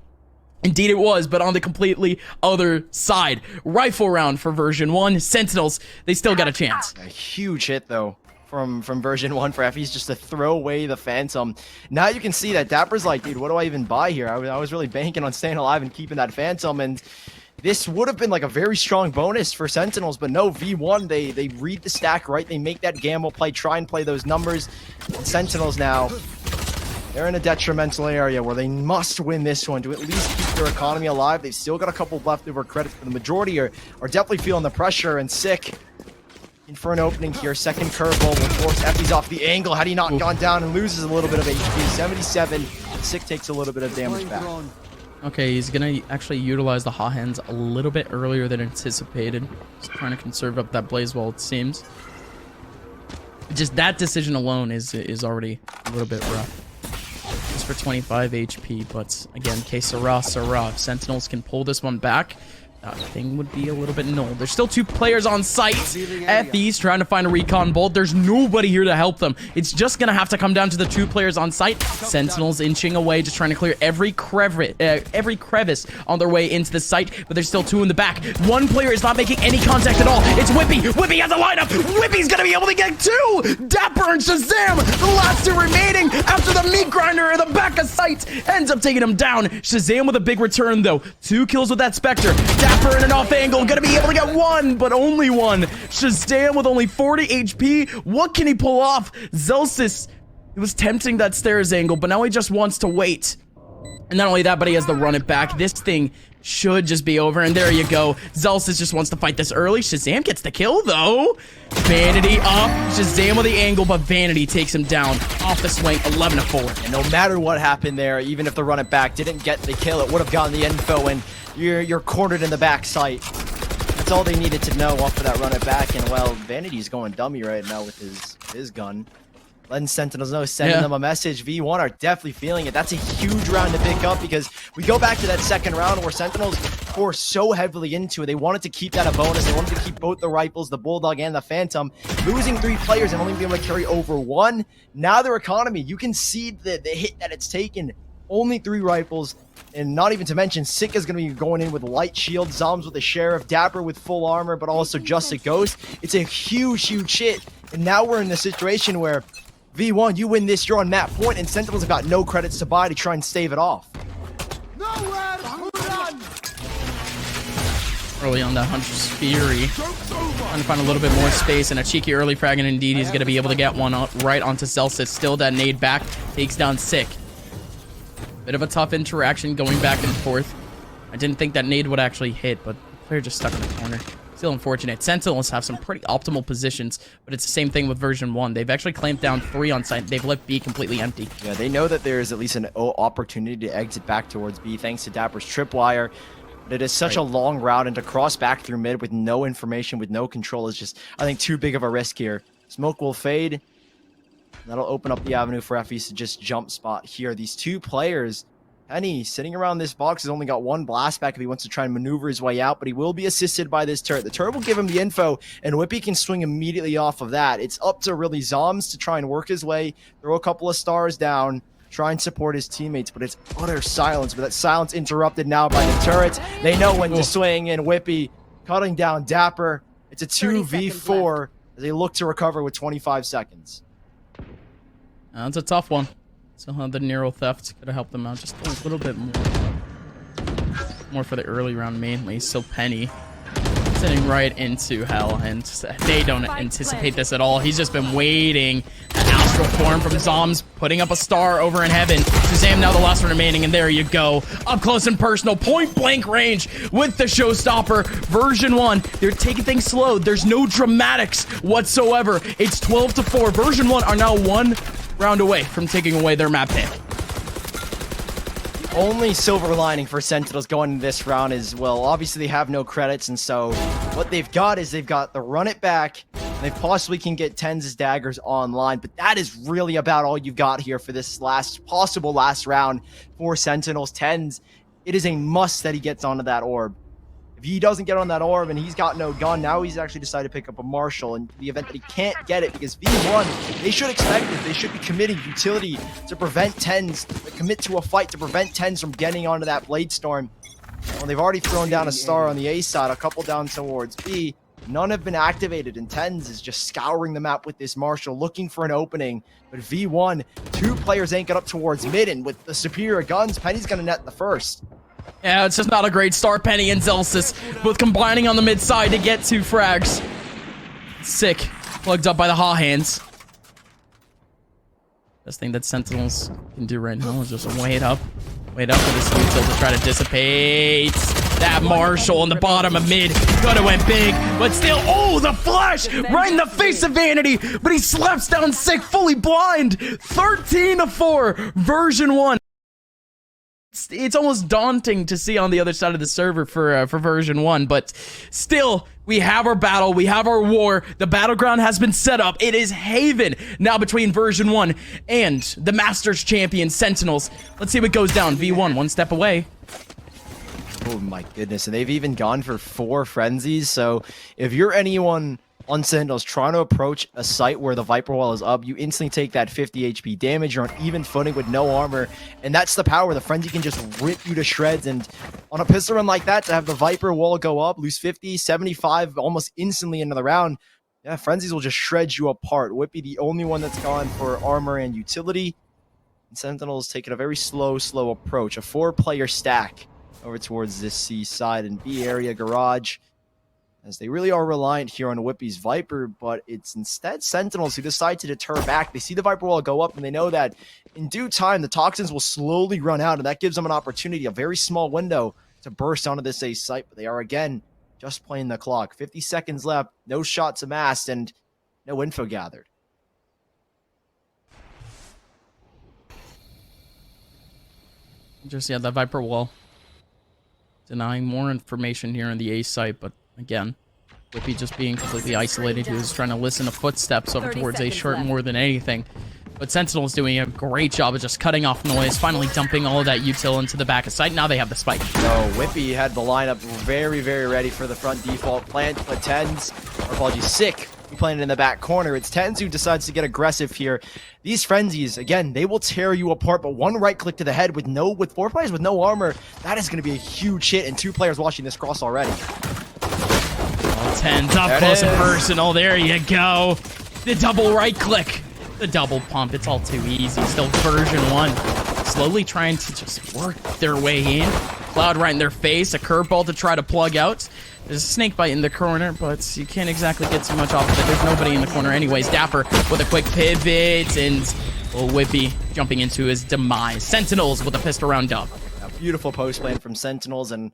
Indeed it was, but on the completely other side. Rifle round for version 1. Sentinels, they still got a chance. A huge hit, though, from version 1 for Effie's just to throw away the Phantom. Now you can see that Dapper's like, dude, what do I even buy here? I was really banking on staying alive and keeping that Phantom, and this would have been like a very strong bonus for Sentinels, but no, V1, they read the stack right. They make that gamble play, try and play those numbers. And Sentinels now, they're in a detrimental area where they must win this one to at least keep their economy alive. They've still got a couple leftover credits, but the majority are definitely feeling the pressure, and Sick in for an opening here. Second curveball will force Effie's off the angle. Had he not gone down and loses a little bit of HP. 77. Sick takes a little bit of damage back. Okay, he's gonna actually utilize the hot hands a little bit earlier than anticipated. Just trying to conserve up that blaze wall, it seems. Just that decision alone is already a little bit rough. Just for 25 HP, but again, que sera, sera. If Sentinels can pull this one back, that thing would be a little bit null. There's still 2 players on site. FE's trying to find a recon bolt. There's nobody here to help them. It's just gonna have to come down to the 2 players on site. Sentinels inching away, just trying to clear every crevice on their way into the site, but there's still 2 in the back. 1 player is not making any contact at all. It's Whippy. Whippy has a lineup. Whippy's gonna be able to get 2. Dapr and Shazam, the last 2 remaining after the meat grinder in the back of sight ends up taking him down. Shazam with a big return though. 2 kills with that Spectre. Dapr in an off angle, gonna be able to get 1, but only 1. Shazam with only 40 HP. What can he pull off? Zelsis, he was tempting that stairs angle, but now he just wants to wait. And not only that, but he has to run it back. This thing should just be over, and there you go. Zelsis just wants to fight this early. Shazam gets the kill, though. Vanity up. Shazam with the angle, but Vanity takes him down. Off the swing, 11-4. And no matter what happened there, even if the run it back didn't get the kill, it would have gotten the info, and you're cornered in the back site. That's all they needed to know off of that run it back, and well, Vanity's going dummy right now with his gun. Letting Sentinels know, sending them a message. V1 are definitely feeling it. That's a huge round to pick up, because we go back to that second round where Sentinels forced so heavily into it. They wanted to keep that a bonus. They wanted to keep both the rifles, the Bulldog and the Phantom. Losing 3 players and only being able to carry over 1. Now their economy, you can see the hit that it's taken. Only 3 rifles, and not even to mention, Sick is going to be going in with light shield, Zombs with a Sheriff, Dapr with full armor, but also just a Ghost. It's a huge hit, and now we're in the situation where V1, you win this, you're on map point, and Sentinels have got no credits to buy to try and stave it off. Early on that Hunter's Fury. Trying to find a little bit more space, and a cheeky early frag, and indeed he's going to be able to get one up right onto Celsius. Still that nade back, takes down Sick. Bit of a tough interaction going back and forth. I didn't think that nade would actually hit, but the player just stuck in the corner. Still unfortunate. Sentinels have some pretty optimal positions, but it's the same thing with version 1. They've actually clamped down 3 on site. They've left B completely empty. Yeah, they know that there's at least an opportunity to exit back towards B thanks to Dapper's tripwire. But it is such a long route, and to cross back through mid with no information, with no control is just, I think, too big of a risk here. Smoke will fade. That'll open up the avenue for FEs to just jump spot here. These 2 players, Penny, sitting around this box, has only got 1 blast back if he wants to try and maneuver his way out, but he will be assisted by this turret. The turret will give him the info, and Whippy can swing immediately off of that. It's up to really Zombs to try and work his way, throw a couple of stars down, try and support his teammates, but it's utter silence. But that silence interrupted now by the turrets. They know when to swing, and Whippy cutting down Dapr. It's a 2v4 as they look to recover with 25 seconds. That's a tough one. So the Nero theft could have helped them out just a little bit more. More for the early round mainly. So Penny sitting right into hell, and they don't anticipate this at all. He's just been waiting. The astral form from Zombs, putting up a star over in heaven. Shazam now the last one remaining, and there you go. Up close and personal, point blank range with the showstopper. Version 1, they're taking things slow. There's no dramatics whatsoever. It's 12-4. Version 1 are now 1 round away from taking away their map pick. only silver lining for Sentinels going into this round is, well, obviously they have no credits, and so what they've got is they've got the run it back, and they possibly can get Tenz's daggers online, but that is really about all you've got here for this possible last round for Sentinels. Tenz, it is a must that he gets onto that orb. If he doesn't get on that orb and he's got no gun, now he's actually decided to pick up a Marshall in the event that he can't get it, because V1, they should expect it. They should be committing utility to prevent Tenz, commit to a fight to prevent Tenz from getting onto that Blade Storm. Well, they've already thrown down a star on the A side, a couple down towards B. None have been activated, and Tenz is just scouring the map with this Marshall, looking for an opening. But V1, 2 players anchored up towards mid, and with the superior guns, Penny's going to net the first. Yeah, it's just not a great start. Penny and Zelsis both combining on the mid side to get 2 frags. Sick. Plugged up by the Haw hands. Best thing that Sentinels can do right now is just wait up. Wait up for this util to try to dissipate. That Marshall on the bottom of mid. Could have went big, but still. Oh, the flash! Right in the face of Vanity. But he slaps down sick, fully blind. 13-4, version 1. It's almost daunting to see on the other side of the server for version 1, but still, we have our battle, we have our war, the battleground has been set up. It is Haven now between version 1 and the Masters champion Sentinels. Let's see what goes down. V1 one step away. Oh my goodness, and they've even gone for 4 frenzies, so if you're anyone on Sentinels trying to approach a site where the Viper Wall is up, you instantly take that 50 HP damage. You're on even footing with no armor, and that's the power. The Frenzy can just rip you to shreds, and on a pistol run like that, to have the Viper Wall go up, lose 50, 75 almost instantly into the round, yeah, Frenzies will just shred you apart. Whippy, the only one that's gone for armor and utility, and Sentinels taking a very slow approach. A 4-player stack over towards this C side and B area garage, as they really are reliant here on Whippy's Viper, but it's instead Sentinels who decide to deter back. They see the Viper Wall go up, and they know that in due time, the toxins will slowly run out, and that gives them an opportunity, a very small window, to burst onto this A site, but they are, again, just playing the clock. 50 seconds left, no shots amassed, and no info gathered. Just, yeah, that Viper Wall. Denying more information here on the A site, but again, Whippy just being completely isolated. He was trying to listen to footsteps over towards A short more than anything. But Sentinel's doing a great job of just cutting off noise, finally dumping all of that util into the back of sight. Now they have the spike. No, Whippy had the lineup very ready for the front default plant, but Tenz, or apologies, Sick, who planted in the back corner. It's Tenz who decides to get aggressive here. These frenzies, again, they will tear you apart, but one right click to the head with 4 players with no armor, that is going to be a huge hit, and 2 players watching this cross already. Oh, Tenz up close and personal. There you go. The double right click. The double pump. It's all too easy. Still version 1. Slowly trying to just work their way in. Cloud right in their face. A curveball to try to plug out. There's a snake bite in the corner, but you can't exactly get too much off of it. There's nobody in the corner anyways. Dapr with a quick pivot, and Whippy jumping into his demise. Sentinels with a pistol round dub. A beautiful post plan from Sentinels, and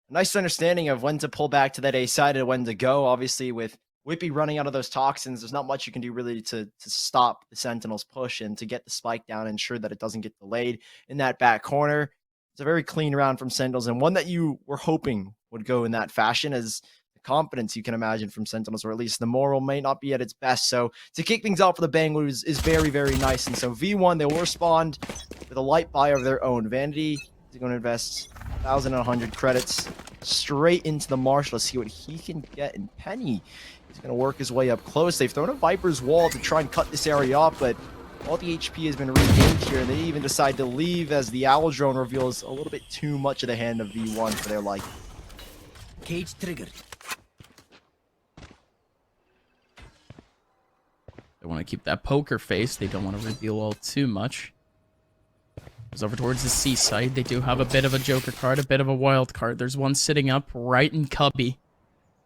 a nice understanding of when to pull back to that A side and when to go. Obviously, with Whippy running out of those toxins, there's not much you can do really to stop the Sentinels' push and to get the spike down and ensure that it doesn't get delayed in that back corner. It's a very clean round from Sentinels, and one that you were hoping would go in that fashion, as the confidence you can imagine from Sentinels, or at least the moral may not be at its best. So to kick things off with a bang is very nice. And so V1, they will respond with a light buy of their own. Vanity is going to invest 1,100 credits straight into the Marshall to see what he can get. And Penny is going to work his way up close. They've thrown a Viper's Wall to try and cut this area off, but all the HP has been regained here, and they even decide to leave as the Owl Drone reveals a little bit too much of the hand of V1 for their liking. Cage triggered. They want to keep that poker face. They don't want to reveal all too much. Goes over towards the C side. They do have a bit of a Joker card, a bit of a wild card. There's one sitting up right in Cubby,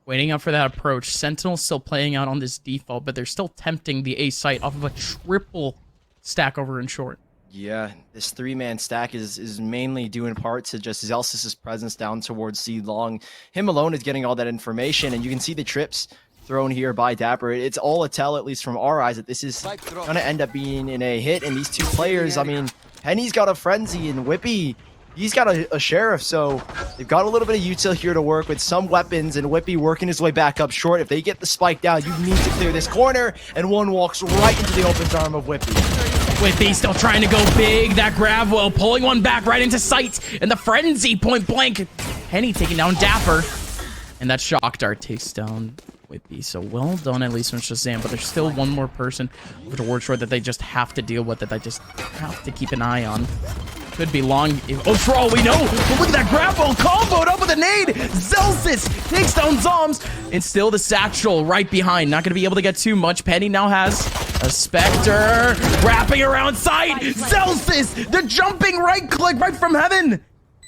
waiting up for that approach. Sentinel's still playing out on this default, but they're still tempting the A site off of a triple stack over in short. Yeah, this 3-man stack is mainly due in part to just Zelsis' presence down towards C long. Him alone is getting all that information, and you can see the trips thrown here by dapr. It's all a tell, at least from our eyes, that this is going to end up being in a hit. And these 2 players, I mean, Penny's got a frenzy, and Whippy, he's got a sheriff, so they've got a little bit of util here to work with some weapons, and Whippy working his way back up short. If they get the spike down, you need to clear this corner, and one walks right into the open arm of Whippy. Whippy still trying to go big. That grab well, pulling one back right into sight, and the frenzy point blank. Penny taking down dapr, and that shock dart takes down Whippy. So well done, at least from Shahzam, but there's still one more person over towards short that they just have to deal with, that they just have to keep an eye on. Could be long. Oh, for all we know, but look at that grapple comboed up with a nade. Zelsis takes down zombs, and still the satchel right behind. Not going to be able to get too much. Penny now has a Spectre wrapping around sight. Zelsis, the jumping right click right from heaven.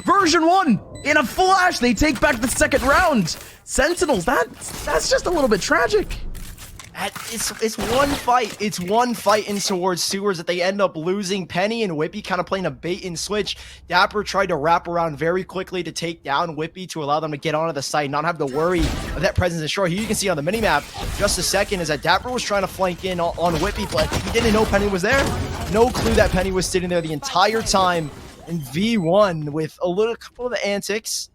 Version 1 in a flash. They take back the second round. Sentinels, that's just a little bit tragic. It's one fight. It's one fight in towards sewers that they end up losing. Penny and Whippy kind of playing a bait and switch. dapr tried to wrap around very quickly to take down Whippy to allow them to get onto the site, not have the worry of that presence in short. Here you can see on the minimap, just a second, is that dapr was trying to flank in on Whippy, but he didn't know Penny was there. No clue that Penny was sitting there the entire time. And V1 with a couple of the antics,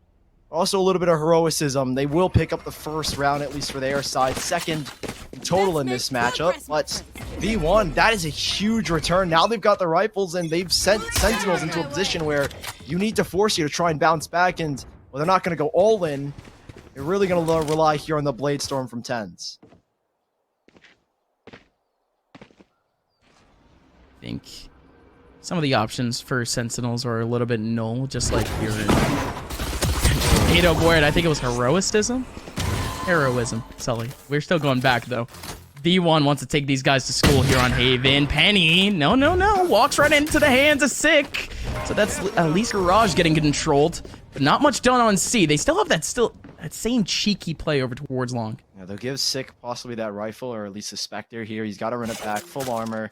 also a little bit of heroicism. They will pick up the first round, at least for their side. Second in total in this matchup. But V1, that is a huge return. Now they've got the rifles, and they've sent Sentinels into a position where you need to force you to try and bounce back. And well, they're not going to go all in. They're really going to rely here on the Blade Storm from tenz. I think some of the options for Sentinels are a little bit null, just like here in Tornado Board. I think it was heroism. Sully. We're still going back, though. V1 wants to take these guys to school here on Haven. Penny, no. Walks right into the hands of Sick. So that's at least Garage getting controlled. But not much done on C. They still have that same cheeky play over towards long. Yeah, they'll give Sick possibly that rifle, or at least a Spectre here. He's got to run it back, full armor.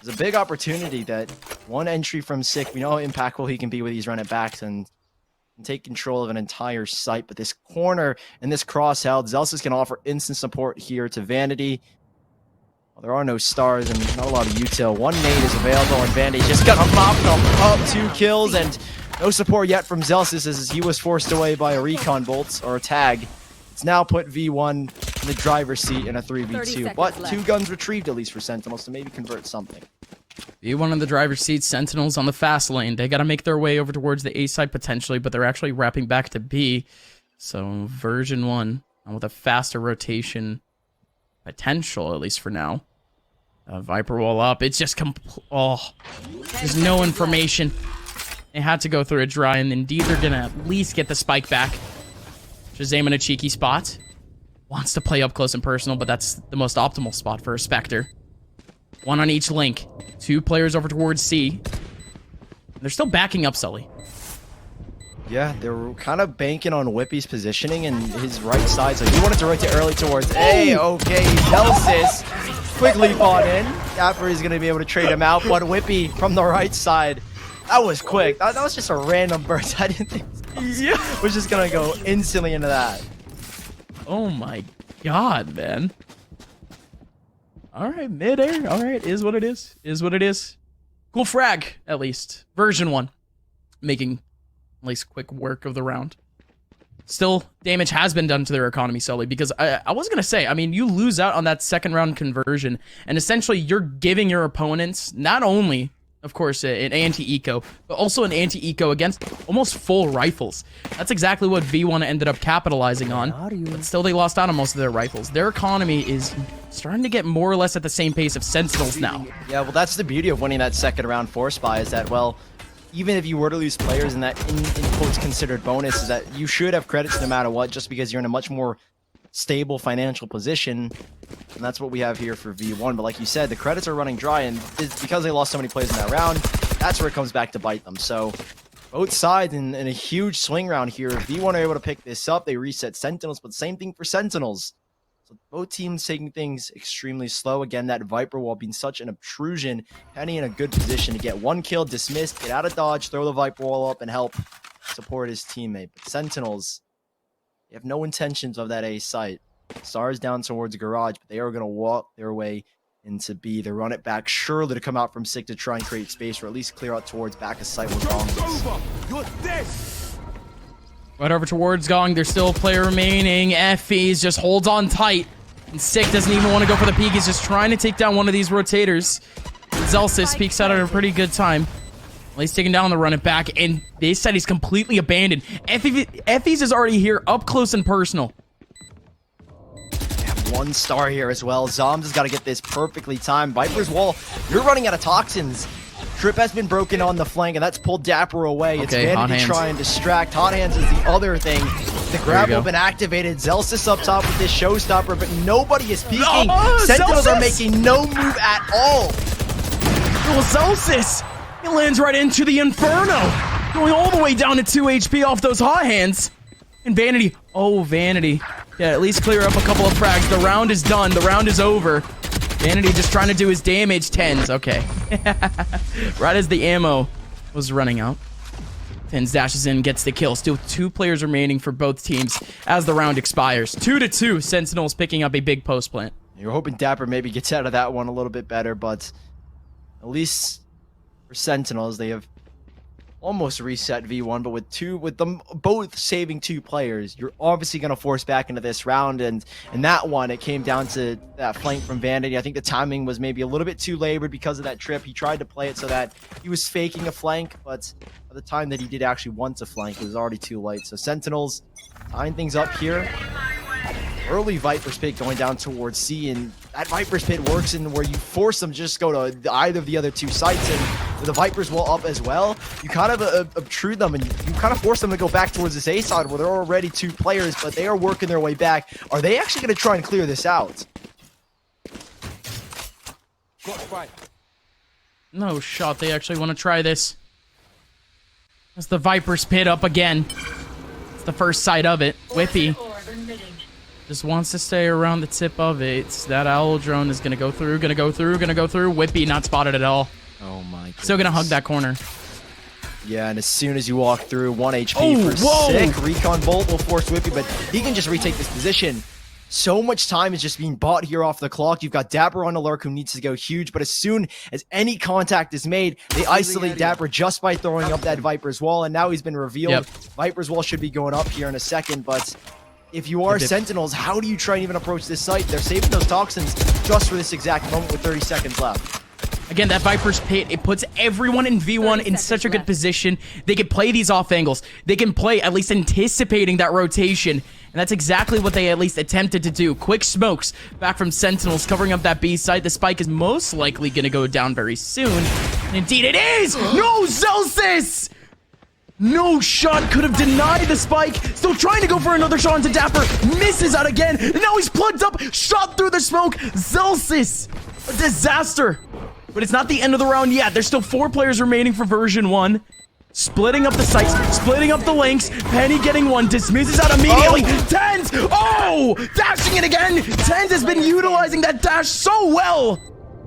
There's a big opportunity that one entry from Sick, we know how impactful he can be with these run it backs and take control of an entire site. But this corner and this cross held, Zelsis can offer instant support here to Vanity. Well, there are no stars and not a lot of util. One nade is available, and Vanity just gonna mop them up. 2 kills, and no support yet from Zelsis as he was forced away by a recon bolt or a tag. It's now put V1 in the driver's seat in a 3v2, but 2 guns retrieved at least for Sentinels to maybe convert something. V1 in the driver's seat, Sentinels on the fast lane. They got to make their way over towards the A side potentially, but they're actually wrapping back to B. So version 1 with a faster rotation potential, at least for now. Viper wall up. It's just there's no information. They had to go through a dry, and indeed they're gonna at least get the spike back. Shahzam in a cheeky spot. Wants to play up close and personal, but that's the most optimal spot for a Spectre. 1 on each link. 2 players over towards C. They're still backing up Sully. Yeah, they're kind of banking on Whippy's positioning and his right side, so he wanted to rotate early towards A. Okay, Zelsis. Quick leap on in. dapr is going to be able to trade him out, but Whippy from the right side. That was quick. That was just a random burst. I didn't think we're just going to go instantly into that. Oh my god, man. Alright, mid-air. Alright, is what it is. Is what it is. Cool frag, at least. Version 1. Making at least quick work of the round. Still, damage has been done to their economy, Sully, because I was going to say, I mean, you lose out on that second round conversion, and essentially you're giving your opponents not only, of course, an anti-eco, but also an anti-eco against almost full rifles. That's exactly what V1 ended up capitalizing on, but still they lost out on most of their rifles. Their economy is starting to get more or less at the same pace of Sentinels now. Yeah, well, that's the beauty of winning that second round force buy, is that, well, even if you were to lose players in that, in quotes, considered bonus, is that you should have credits no matter what, just because you're in a much more stable financial position. And that's what we have here for V1. But like you said, the credits are running dry, and it's because they lost so many players in that round, that's where it comes back to bite them. So both sides in a huge swing round here. If V1 are able to pick this up, they reset Sentinels, but same thing for Sentinels. So both teams taking things extremely slow. Again, that Viper wall being such an obtrusion. Penny in a good position to get 1 kill, dismissed, get out of dodge, throw the Viper wall up, and help support his teammate. But Sentinels, they have no intentions of that A site. Stars down towards Garage, but they are going to walk their way into B. They run it back, surely to come out from SIG to try and create space, or at least clear out towards back of sight with Gong. Right over towards Gong. There's still a player remaining. Effie's just holds on tight. And SIG doesn't even want to go for the peek. He's just trying to take down one of these rotators. Zelsis peeks out at a pretty good time. Well, he's taking down the run it back, and they said he's completely abandoned. Effie's is already here, up close and personal. One star here as well. Zombs has got to get this perfectly timed. Viper's Wall, you're running out of toxins. Trip has been broken on the flank, and that's pulled dapr away. It's Vanity trying to distract. Hot Hands is the other thing. The grab has been activated. Zelsis up top with this showstopper, but nobody is peeking. Sentinels are making no move at all. Well, Zelsis, he lands right into the Inferno, going all the way down to 2 HP off those Hot Hands. And Vanity, Vanity. Yeah, at least clear up a couple of frags. The round is done. The round is over. Vanity just trying to do his damage. Tenz, okay. Right as the ammo was running out. Tenz dashes in, gets the kill. Still 2 players remaining for both teams as the round expires. 2-2. Sentinels picking up a big post plant. You're hoping dapr maybe gets out of that one a little bit better, but at least for Sentinels, they have almost reset V1, but with them both saving 2 players, you're obviously going to force back into this round. And in that one, it came down to that flank from Vanity. I think the timing was maybe a little bit too labored because of that trip. He tried to play it so that he was faking a flank, but by the time that he did actually want to flank, it was already too late. So Sentinels tying things up here. Early Viper's Pit going down towards C, and that Viper's Pit works in where you force them to just go to either of the other 2 sites, and with the Viper's Wall up as well, you kind of obtrude them, and you kind of force them to go back towards this A side where there are already 2 players, but they are working their way back. Are they actually going to try and clear this out? No shot. They actually want to try this. That's the Viper's Pit up again. It's the first sight of it. Whippy just wants to stay around the tip of it. That owl drone is gonna go through. Whippy not spotted at all. Oh my goodness. Still gonna hug that corner. Yeah, and as soon as you walk through, 1 HP for SIG. Recon Bolt will force Whippy, but he can just retake this position. So much time is just being bought here off the clock. You've got dapr on alert who needs to go huge, but as soon as any contact is made, they isolate dapr just by throwing up that Viper's Wall, and now he's been revealed. Viper's Wall should be going up here in a second, but if you are Sentinels, how do you try and even approach this site? They're saving those toxins just for this exact moment with 30 seconds left. Again, that Viper's Pit, it puts everyone in V1 in such a good position. They can play these off angles. They can play at least anticipating that rotation. And that's exactly what they at least attempted to do. Quick smokes back from Sentinels covering up that B site. The spike is most likely going to go down very soon. And indeed it is! No, Zelsis! No shot could have denied the spike. Still trying to go for another shot into dapr. Misses out again. And now he's plugged up. Shot through the smoke. Zelsis. A disaster. But it's not the end of the round yet. There's still 4 players remaining for version 1. Splitting up the sites. Splitting up the links. Penny getting one. Dismisses out immediately. Tenz. Oh! Dashing it again. Tenz has been utilizing that dash so well.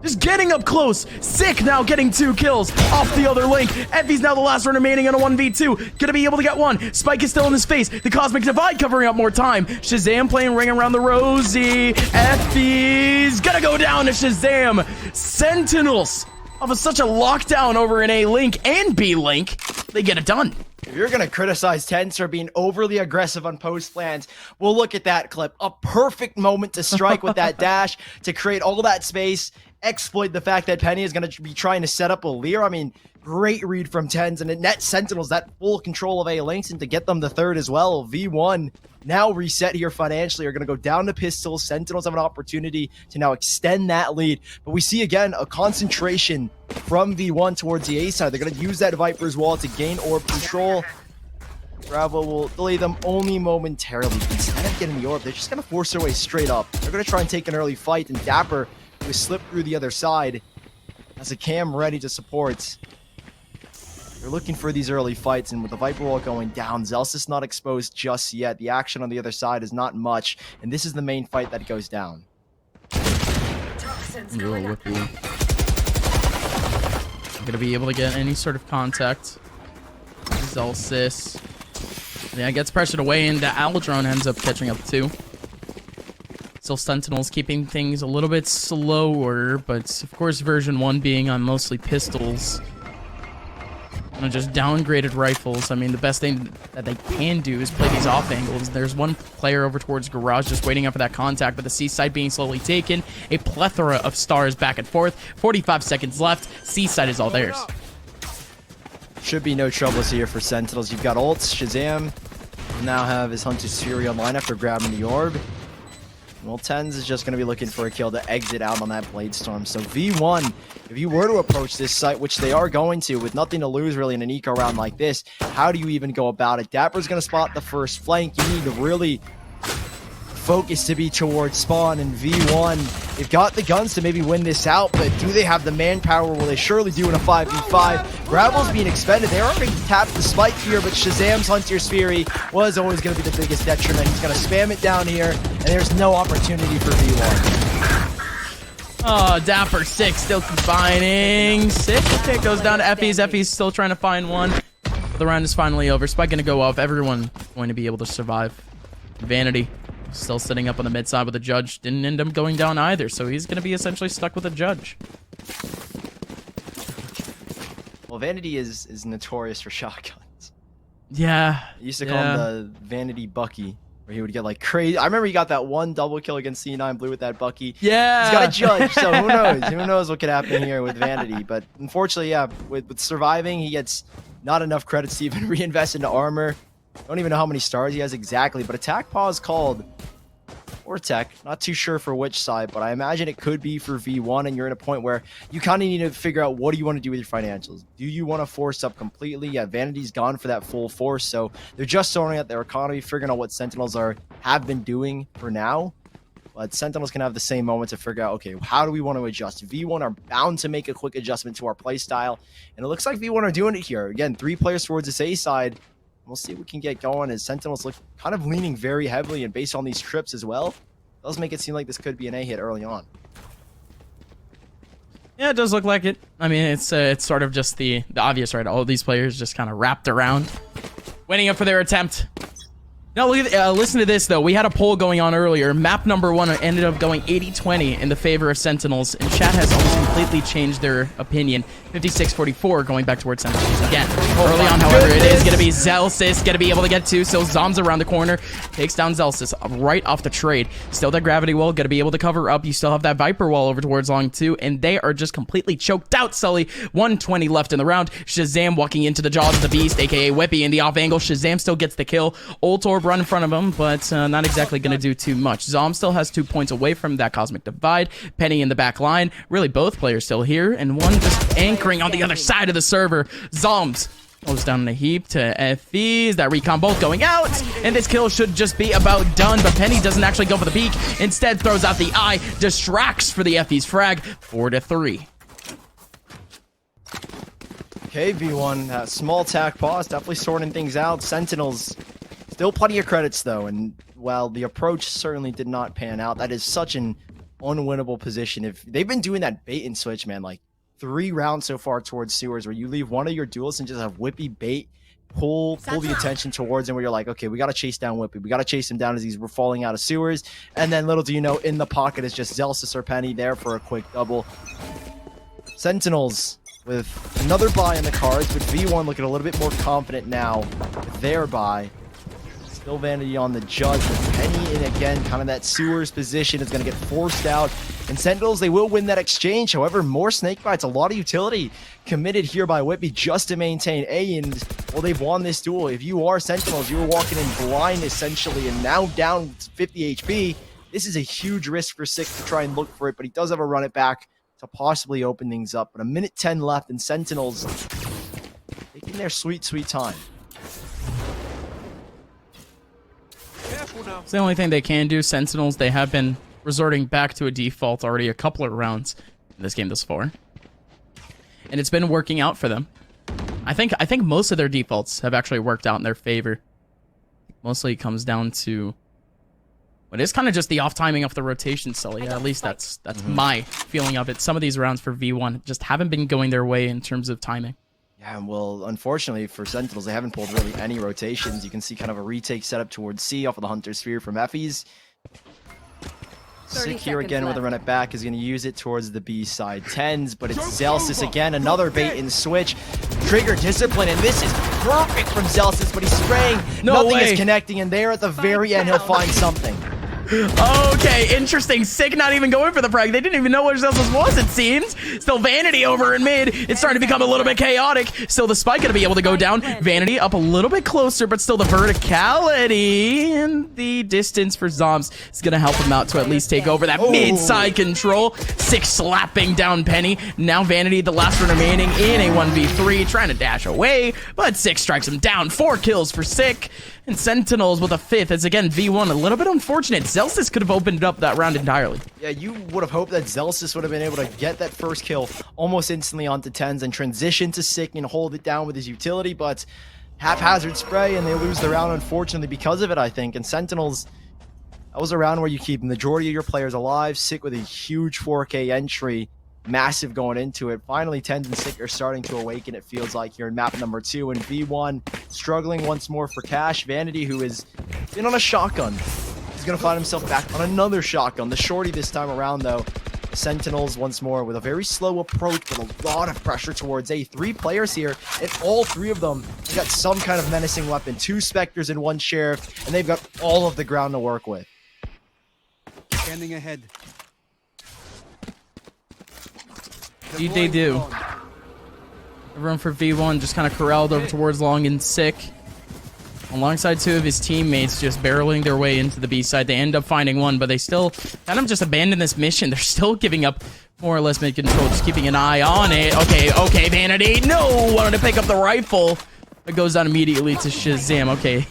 Just getting up close. Sick now getting 2 kills off the other link. Effie's now the last one remaining on a 1v2. Gonna be able to get one. Spike is still in his face. The Cosmic Divide covering up more time. Shahzam playing Ring Around the Rosie. Effie's gonna go down to Shahzam. Sentinels of such a lockdown over in A link and B link. They get it done. If you're going to criticize Tenz for being overly aggressive on post plans, well, look at that clip. A perfect moment to strike with that dash, to create all that space, exploit the fact that Penny is going to be trying to set up a Lear. I mean, great read from Tenz, and it net Sentinels that full control of A links, and to get them the 3rd as well. V1 now reset here financially, are going to go down to pistols. Sentinels have an opportunity to now extend that lead, but we see again a concentration from V1 towards the A side. They're going to use that Viper's Wall to gain orb control. Bravo will delay them only momentarily. Instead of getting the orb, they're just going to force their way straight up. They're going to try and take an early fight, and dapr will slip through the other side as a cam ready to support. They're looking for these early fights, and with the Viper Wall going down, Zelsis not exposed just yet. The action on the other side is not much, and this is the main fight that goes down. Gonna be able to get any sort of contact. Zelsis. Yeah, gets pressured away, and the Owl drone ends up catching up too. Still Sentinels keeping things a little bit slower, but of course version 1 being on mostly pistols. And just downgraded rifles. I mean, the best thing that they can do is play these off angles. There's one player over towards garage just waiting up for that contact, but the C side being slowly taken. A plethora of stars back and forth. 45 seconds left. C side is all theirs. Should be no troubles here for Sentinels. You've got ults, Shazam. Now have his Hunter's Fury online after grabbing the orb. Well, tenz is just going to be looking for a kill to exit out on that Blade Storm. So V1, if you were to approach this site, which they are going to, with nothing to lose really in an eco round like this, how do you even go about it? Dapr's going to spot the first flank. You need to really focus to be towards spawn, and V1, they've got the guns to maybe win this out, but do they have the manpower? Will they surely do in a 5v5? Gravel's being expended. They already tapped the spike here, but Shazam's Hunter's Fury was always going to be the biggest detriment. He's going to spam it down here, and there's no opportunity for V1. Oh, dapr 6 still combining. 6, okay, goes down to Effie's. Effie's still trying to find one. But the round is finally over. Spike going to go off. Everyone going to be able to survive. Vanity still sitting up on the mid side with the judge. Didn't end up going down either, so he's going to be essentially stuck with a judge. Well, Vanity is notorious for shotguns. Yeah. I used to call him the Vanity Bucky, where he would get like crazy. I remember he got that one double kill against C9 Blue with that Bucky. Yeah. He's got a judge, so who knows? Who knows what could happen here with Vanity? But unfortunately, yeah, with surviving, he gets not enough credits to even reinvest into armor. Don't even know how many stars he has exactly, but attack pause called, or tech, not too sure for which side, but I imagine it could be for V1, and you're in a point where you kind of need to figure out what do you want to do with your financials. Do you want to force up completely? Yeah, Vanity's gone for that full force, so they're just sorting out their economy, figuring out what Sentinels have been doing for now. But Sentinels can have the same moment to figure out, okay, how do we want to adjust? V1 are bound to make a quick adjustment to our play style, and it looks like V1 are doing it here. Again, 3 players towards this A side. We'll see if we can get going as Sentinels look kind of leaning very heavily, and based on these trips as well, it does make it seem like this could be an A hit early on. Yeah, it does look like it. I mean, it's sort of just the obvious, right? All of these players just kind of wrapped around, waiting up for their attempt. Now, look at, listen to this, though. We had a poll going on earlier. Map number 1 ended up going 80-20 in the favor of Sentinels, and chat has almost completely changed their opinion. 56-44 going back towards Sentinels again. Early on, however, it is going to be Zelsis going to be able to get 2. So zombs around the corner. Takes down Zelsis right off the trade. Still that gravity wall. Going to be able to cover up. You still have that Viper wall over towards long 2, and they are just completely choked out, Sully. 120 left in the round. Shazam walking into the jaws of the beast, a.k.a. Whippy in the off angle. Shazam still gets the kill. Ult Orb run in front of him, but not exactly going to do too much. Zom still has 2 points away from that Cosmic Divide. Penny in the back line. Really, both players still here, and one just anchoring on the other side of the server. Zoms goes down in a heap to FEs. That recon both going out, and this kill should just be about done, but Penny doesn't actually go for the peek. Instead, throws out the eye, distracts for the FEs frag. 4-3. Okay, V1, small attack pause, definitely sorting things out. Sentinels, still plenty of credits, though, and while the approach certainly did not pan out, that is such an unwinnable position. If they've been doing that bait and switch, man, like 3 rounds so far towards sewers, where you leave one of your duelists and just have Whippy bait, pull the attention towards him, where you're like, okay, we got to chase down Whippy. We got to chase him down as he's falling out of sewers. And then little do you know, in the pocket is just Zelsis or Penny there for a quick double. Sentinels with another buy in the cards, but V1 looking a little bit more confident now with their buy. Still Vanity on the judge with Penny in again, kind of that sewers position is going to get forced out. And Sentinels, they will win that exchange. However, more snake bites, a lot of utility committed here by Whippy just to maintain A, and well, they've won this duel. If you are Sentinels, you were walking in blind essentially, and now down to 50 HP. This is a huge risk for 6 to try and look for it, but he does have a run it back to possibly open things up. But a minute 10 left, and Sentinels taking their sweet, sweet time. It's the only thing they can do. Sentinels, they have been resorting back to a default already a couple of rounds in this game thus far, and it's been working out for them. I think most of their defaults have actually worked out in their favor. Mostly it comes down to, but it's kind of just the off timing of the rotation, Sully. Yeah, at least that's my feeling of it. Some of these rounds for V1 just haven't been going their way in terms of timing. Yeah, well, unfortunately for Sentinels, they haven't pulled really any rotations. You can see kind of a retake setup towards C off of the Hunter's Sphere from Effie's. Sick here again with a run it back is going to use it towards the B side. Tenz, but it's Zellsis again, another bait and switch. Trigger discipline, and this is perfect from Zellsis, but he's spraying. Nothing is connecting, and there at the very end, he'll find something. Okay, interesting. Sick not even going for the frag. They didn't even know where Zellsis was, it seems. Still Vanity over in mid. It's starting to become a little bit chaotic. Still the spike going to be able to go down. Vanity up a little bit closer, but still the verticality and the distance for Zombs is going to help him out to at least take over that mid-side control. Sick slapping down Penny. Now Vanity, the last one remaining in a 1v3, trying to dash away, but Sick strikes him down. 4 kills for Sick. And Sentinels with a 5th. It's again V1. A little bit unfortunate. Zellsis could have opened up that round entirely. Yeah, you would have hoped that Zellsis would have been able to get that first kill almost instantly onto Tenz and transition to Sick and hold it down with his utility, but haphazard spray and they lose the round unfortunately because of it, I think. And Sentinels, that was a round where you keep the majority of your players alive. Sick with a huge 4K entry. Massive going into it. Finally, Tenz and Sick are starting to awaken, it feels like, here in map number 2. And V1 struggling once more for cash. Vanity, who has been on a shotgun, is going to find himself back on another shotgun. The shorty this time around, though. Sentinels once more with a very slow approach, but a lot of pressure towards A. 3 players here, and all 3 of them have got some kind of menacing weapon. 2 Spectres and 1 Sheriff, and they've got all of the ground to work with. Scanning ahead. Indeed they do. Everyone for V1 just kind of corralled over towards Long and Sick. Alongside 2 of his teammates just barreling their way into the B side. They end up finding 1, but they still kind of just abandon this mission. They're still giving up more or less mid-control, just keeping an eye on it. Okay, Vanity. No! Wanted to pick up the rifle. It goes down immediately to Shahzam. Okay.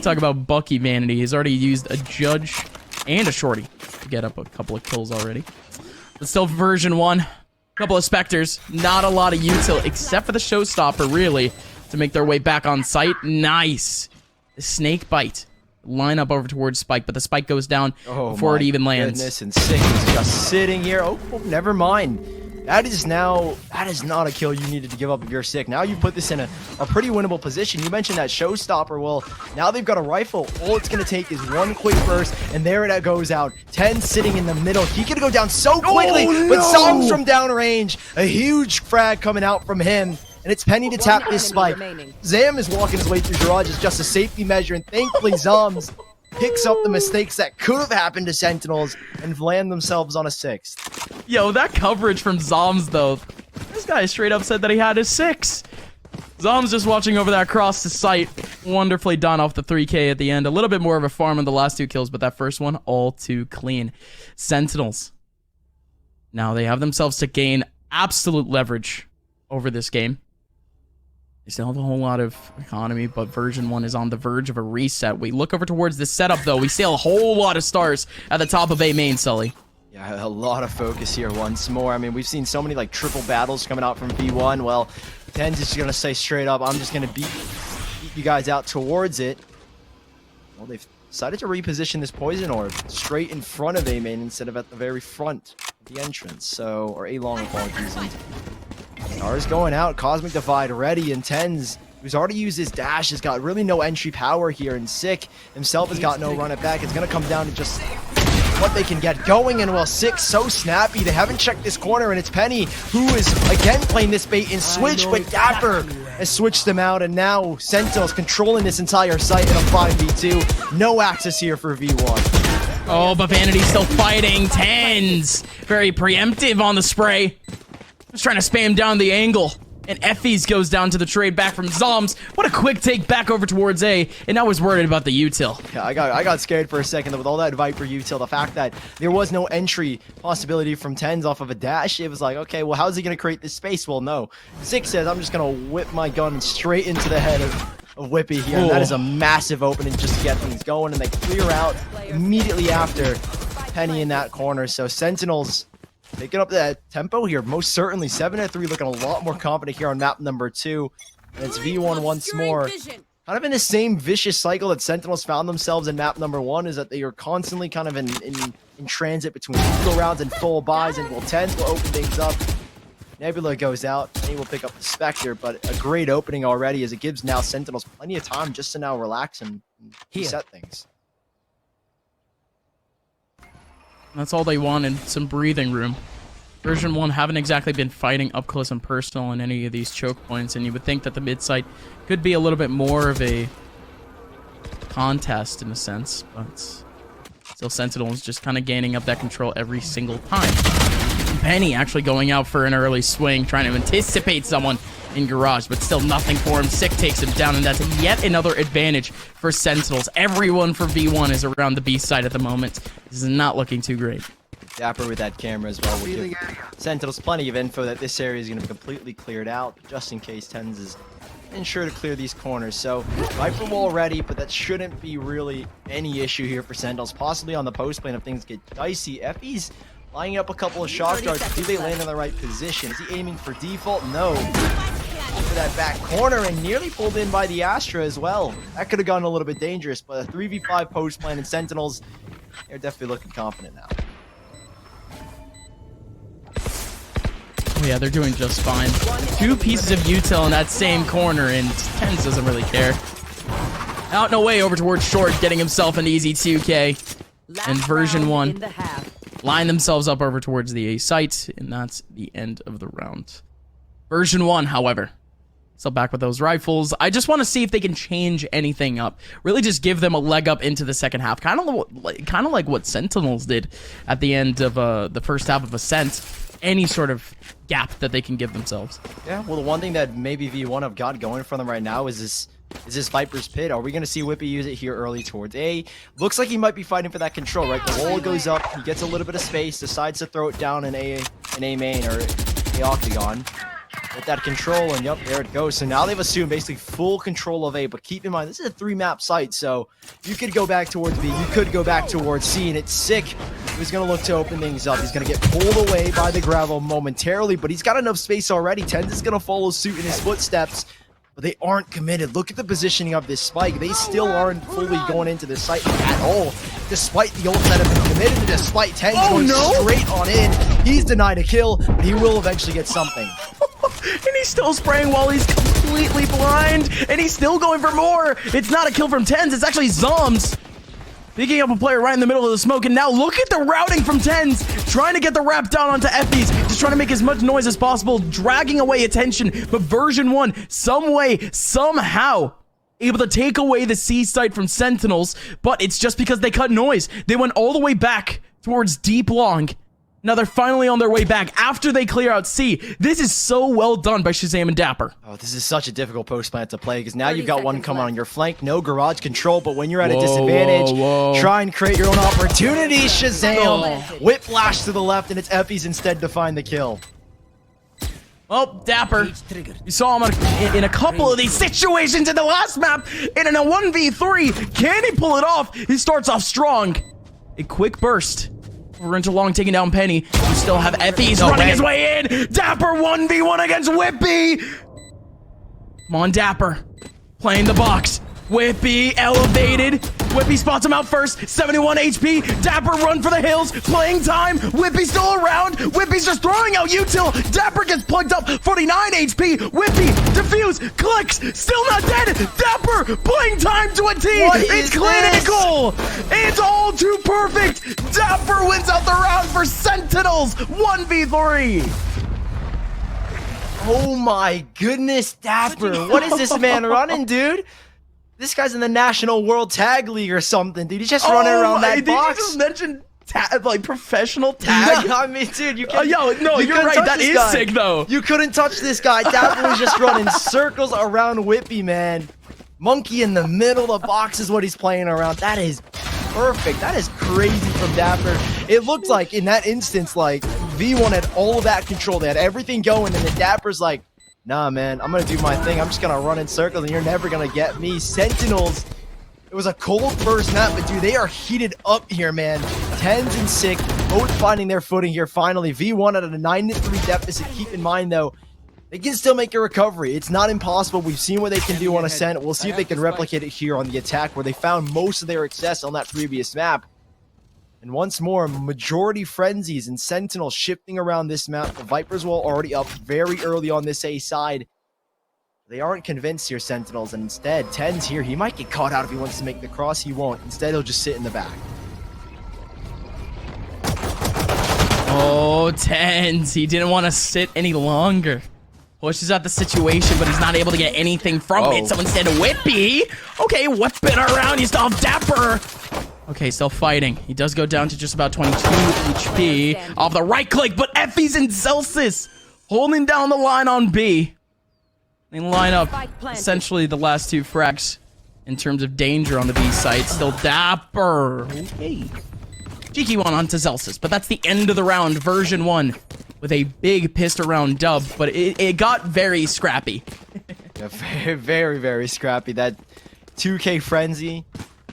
Talk about Bucky Vanity. He's already used a judge and a shorty to get up a couple of kills already. But still version 1. Couple of Spectres. Not a lot of util, except for the showstopper, really, to make their way back on site. Nice. The snake bite. Line up over towards Spike, but the Spike goes down before it even lands. Goodness, and Sick is just sitting here. Oh, never mind. That is not a kill you needed to give up if you're Sick. Now you put this in a pretty winnable position. You mentioned that showstopper. Well, now they've got a rifle. All it's going to take is 1 quick burst, and there it goes out. Tenz sitting in the middle. He could go down so quickly, but Zombs from downrange. A huge frag coming out from him, and it's Penny to tap this spike. Zam is walking his way through garages, just a safety measure, and thankfully Zombs picks up the mistakes that could have happened to Sentinels and land themselves on a 6th. Yo, that coverage from Zombs, though. This guy straight up said that he had his 6. Zombs just watching over that across the site. Wonderfully done off the 3K at the end. A little bit more of a farm on the last 2 kills, but that first one, all too clean. Sentinels. Now they have themselves to gain absolute leverage over this game. They still have a whole lot of economy, but version 1 is on the verge of a reset. We look over towards the setup, though. We see a whole lot of stars at the top of A main, Sully. Yeah, a lot of focus here once more. I mean, we've seen so many, like, triple battles coming out from V1. Well, Tenz is going to say straight up, I'm just going to beat you guys out towards it. Well, they've decided to reposition this poison orb straight in front of A main instead of at the very front of the entrance. So, or A long, apologies. Stars going out, Cosmic Divide ready, and Tenz, who's already used his dash, has got really no entry power here, and Sick himself has got no run it back. It's going to come down to just what they can get going, and well, Sick so snappy. They haven't checked this corner, and it's Penny who is again playing this bait and switch, but dapr has switched them out, and now Sentinels controlling this entire site in a 5v2. No access here for V1. Oh, but Vanity's still fighting. Tenz, very preemptive on the spray. Just trying to spam down the angle. And Effie's goes down to the trade back from Zombs. What a quick take back over towards A. And I was worried about the util. Yeah, I got scared for a second with all that Viper util. The fact that there was no entry possibility from Tenz off of a dash. It was like, okay, well, how's he going to create this space? Well, no. Sick says, I'm just going to whip my gun straight into the head of Whippy here. And that is a massive opening just to get things going. And they clear out immediately after Penny in that corner. So Sentinels picking up that tempo here, most certainly. 7-3, looking a lot more confident here on map number 2. And it's V1 once more. Kind of in the same vicious cycle that Sentinels found themselves in map number 1, is that they are constantly kind of in transit between go rounds and full buys, and well, Tenz will open things up. Nebula goes out, and he will pick up the Spectre, but a great opening already, as it gives now Sentinels plenty of time just to now relax and reset things. That's all they wanted, some breathing room. Version 1 haven't exactly been fighting up close and personal in any of these choke points, and you would think that the mid site could be a little bit more of a contest in a sense, but still Sentinels just kind of gaining up that control every single time. Penny actually going out for an early swing, trying to anticipate someone in garage, but still nothing for him. Sick takes him down, and that's yet another advantage for Sentinels. Everyone for V1 is around the B side at the moment. This is not looking too great. Dapr with that camera as well will give Sentinels plenty of info that this area is going to be completely cleared out, just in case tenz is ensure to clear these corners. So Viper wall ready, but that shouldn't be really any issue here for Sentinels. Possibly on the post plane if things get dicey. Effie's lining up a couple of shock darts. Do they land in the right position? Is he aiming for default? No. For that back corner and nearly pulled in by the Astra as well. That could have gotten a little bit dangerous, but a 3v5 post plane and Sentinels, they're definitely looking confident now. Oh yeah, they're doing just fine. 2 pieces of util in that same corner, and tenz doesn't really care. Out and away over towards short, getting himself an easy 2K. And version 1 line themselves up over towards the A site, and that's the end of the round. Version 1, however, still back with those rifles. I just want to see if they can change anything up. Really just give them a leg up into the second half. Kind of like what Sentinels did at the end of the first half of Ascent. Any sort of gap that they can give themselves. Yeah, well, the one thing that maybe V1 have got going for them right now is this Viper's Pit. Are we going to see Whippy use it here early towards A? Looks like he might be fighting for that control, right? The wall goes up, he gets a little bit of space, decides to throw it down in A main or A octagon. Get that control, and yep, there it goes. So now they've assumed basically full control of A, but keep in mind, this is a 3-map site, so you could go back towards B, you could go back towards C, and it's sick. He's going to look to open things up. He's going to get pulled away by the gravel momentarily, but he's got enough space already. tenz is going to follow suit in his footsteps, but they aren't committed. Look at the positioning of this spike. They still aren't fully going into the site at all, despite the ults that have been committed, despite tenz going straight on in. He's denied a kill, but he will eventually get something. And he's still spraying while he's completely blind, and he's still going for more. It's not a kill from tenz, it's actually zombs. Picking up a player right in the middle of the smoke, and now look at the routing from tenz, trying to get the wrap down onto Effies, just trying to make as much noise as possible, dragging away attention, but version 1, some way, somehow, able to take away the C site from Sentinels, but it's just because they cut noise. They went all the way back towards deep long. Now they're finally on their way back after they clear out C. This is so well done by Shahzam and dapr. Oh, this is such a difficult post plant to play because now you've got one coming on your flank. No garage control, but when you're at a disadvantage, try and create your own opportunities. Shahzam, whiplash to the left, and it's Effies instead to find the kill. Well, dapr, you saw him in a couple of these situations in the last map, and in a 1v3, can he pull it off? He starts off strong. A quick burst. We're into long, taking down Penny. We still have Effies running his way in. dapr 1v1 against Whippy. Come on, dapr. Playing the box. Whippy elevated. Whippy spots him out first. 71 HP. dapr run for the hills. Playing time. Whippy still around. Whippy's just throwing out util. dapr gets plugged up. 49 HP. Whippy defuse. Clicks. Still not dead. dapr playing time to a T. It's clinical. It's all too perfect. dapr wins out the round for Sentinels. 1v3. Oh my goodness, dapr. What is this man running, dude? This guy's in the National World Tag League or something, dude. He's just running around that box. Did you just mention like professional tag? I mean, dude, you can't. Yo, no, you're right. That is sick, though. You couldn't touch this guy. dapr was just running circles around Whippy, man. Monkey in the middle of the box is what he's playing around. That is perfect. That is crazy from dapr. It looked like in that instance, like V1 had all of that control. They had everything going, and then dapr's like, nah, man, I'm gonna do my thing. I'm just gonna run in circles, and you're never gonna get me. Sentinels, it was a cold first map, but dude, they are heated up here, man. tenz and Sick, both finding their footing here finally. V1 at a 9-3 deficit. Keep in mind, though, they can still make a recovery. It's not impossible. We've seen what they can do on Ascent. We'll see if they can replicate it here on the attack, where they found most of their success on that previous map. And once more, majority frenzies and Sentinels shifting around this map. The Vipers wall already up very early on this A side. They aren't convinced here, Sentinels, and instead, tenz here, he might get caught out if he wants to make the cross. He won't. Instead, he'll just sit in the back. Oh, tenz. He didn't want to sit any longer. Pushes out the situation, but he's not able to get anything from it. So instead, Whippy. Okay, whipping around. You still have dapr. Okay, still fighting. He does go down to just about 22 HP off the right click, but Effie's and Celsius holding down the line on B. They line up essentially the last two frags in terms of danger on the B site. Still dapr. Okay. Cheeky one onto Celsius, but that's the end of the round. Version 1 with a big pissed around dub, but it got very scrappy. Yeah, very, very, very scrappy. That 2K frenzy.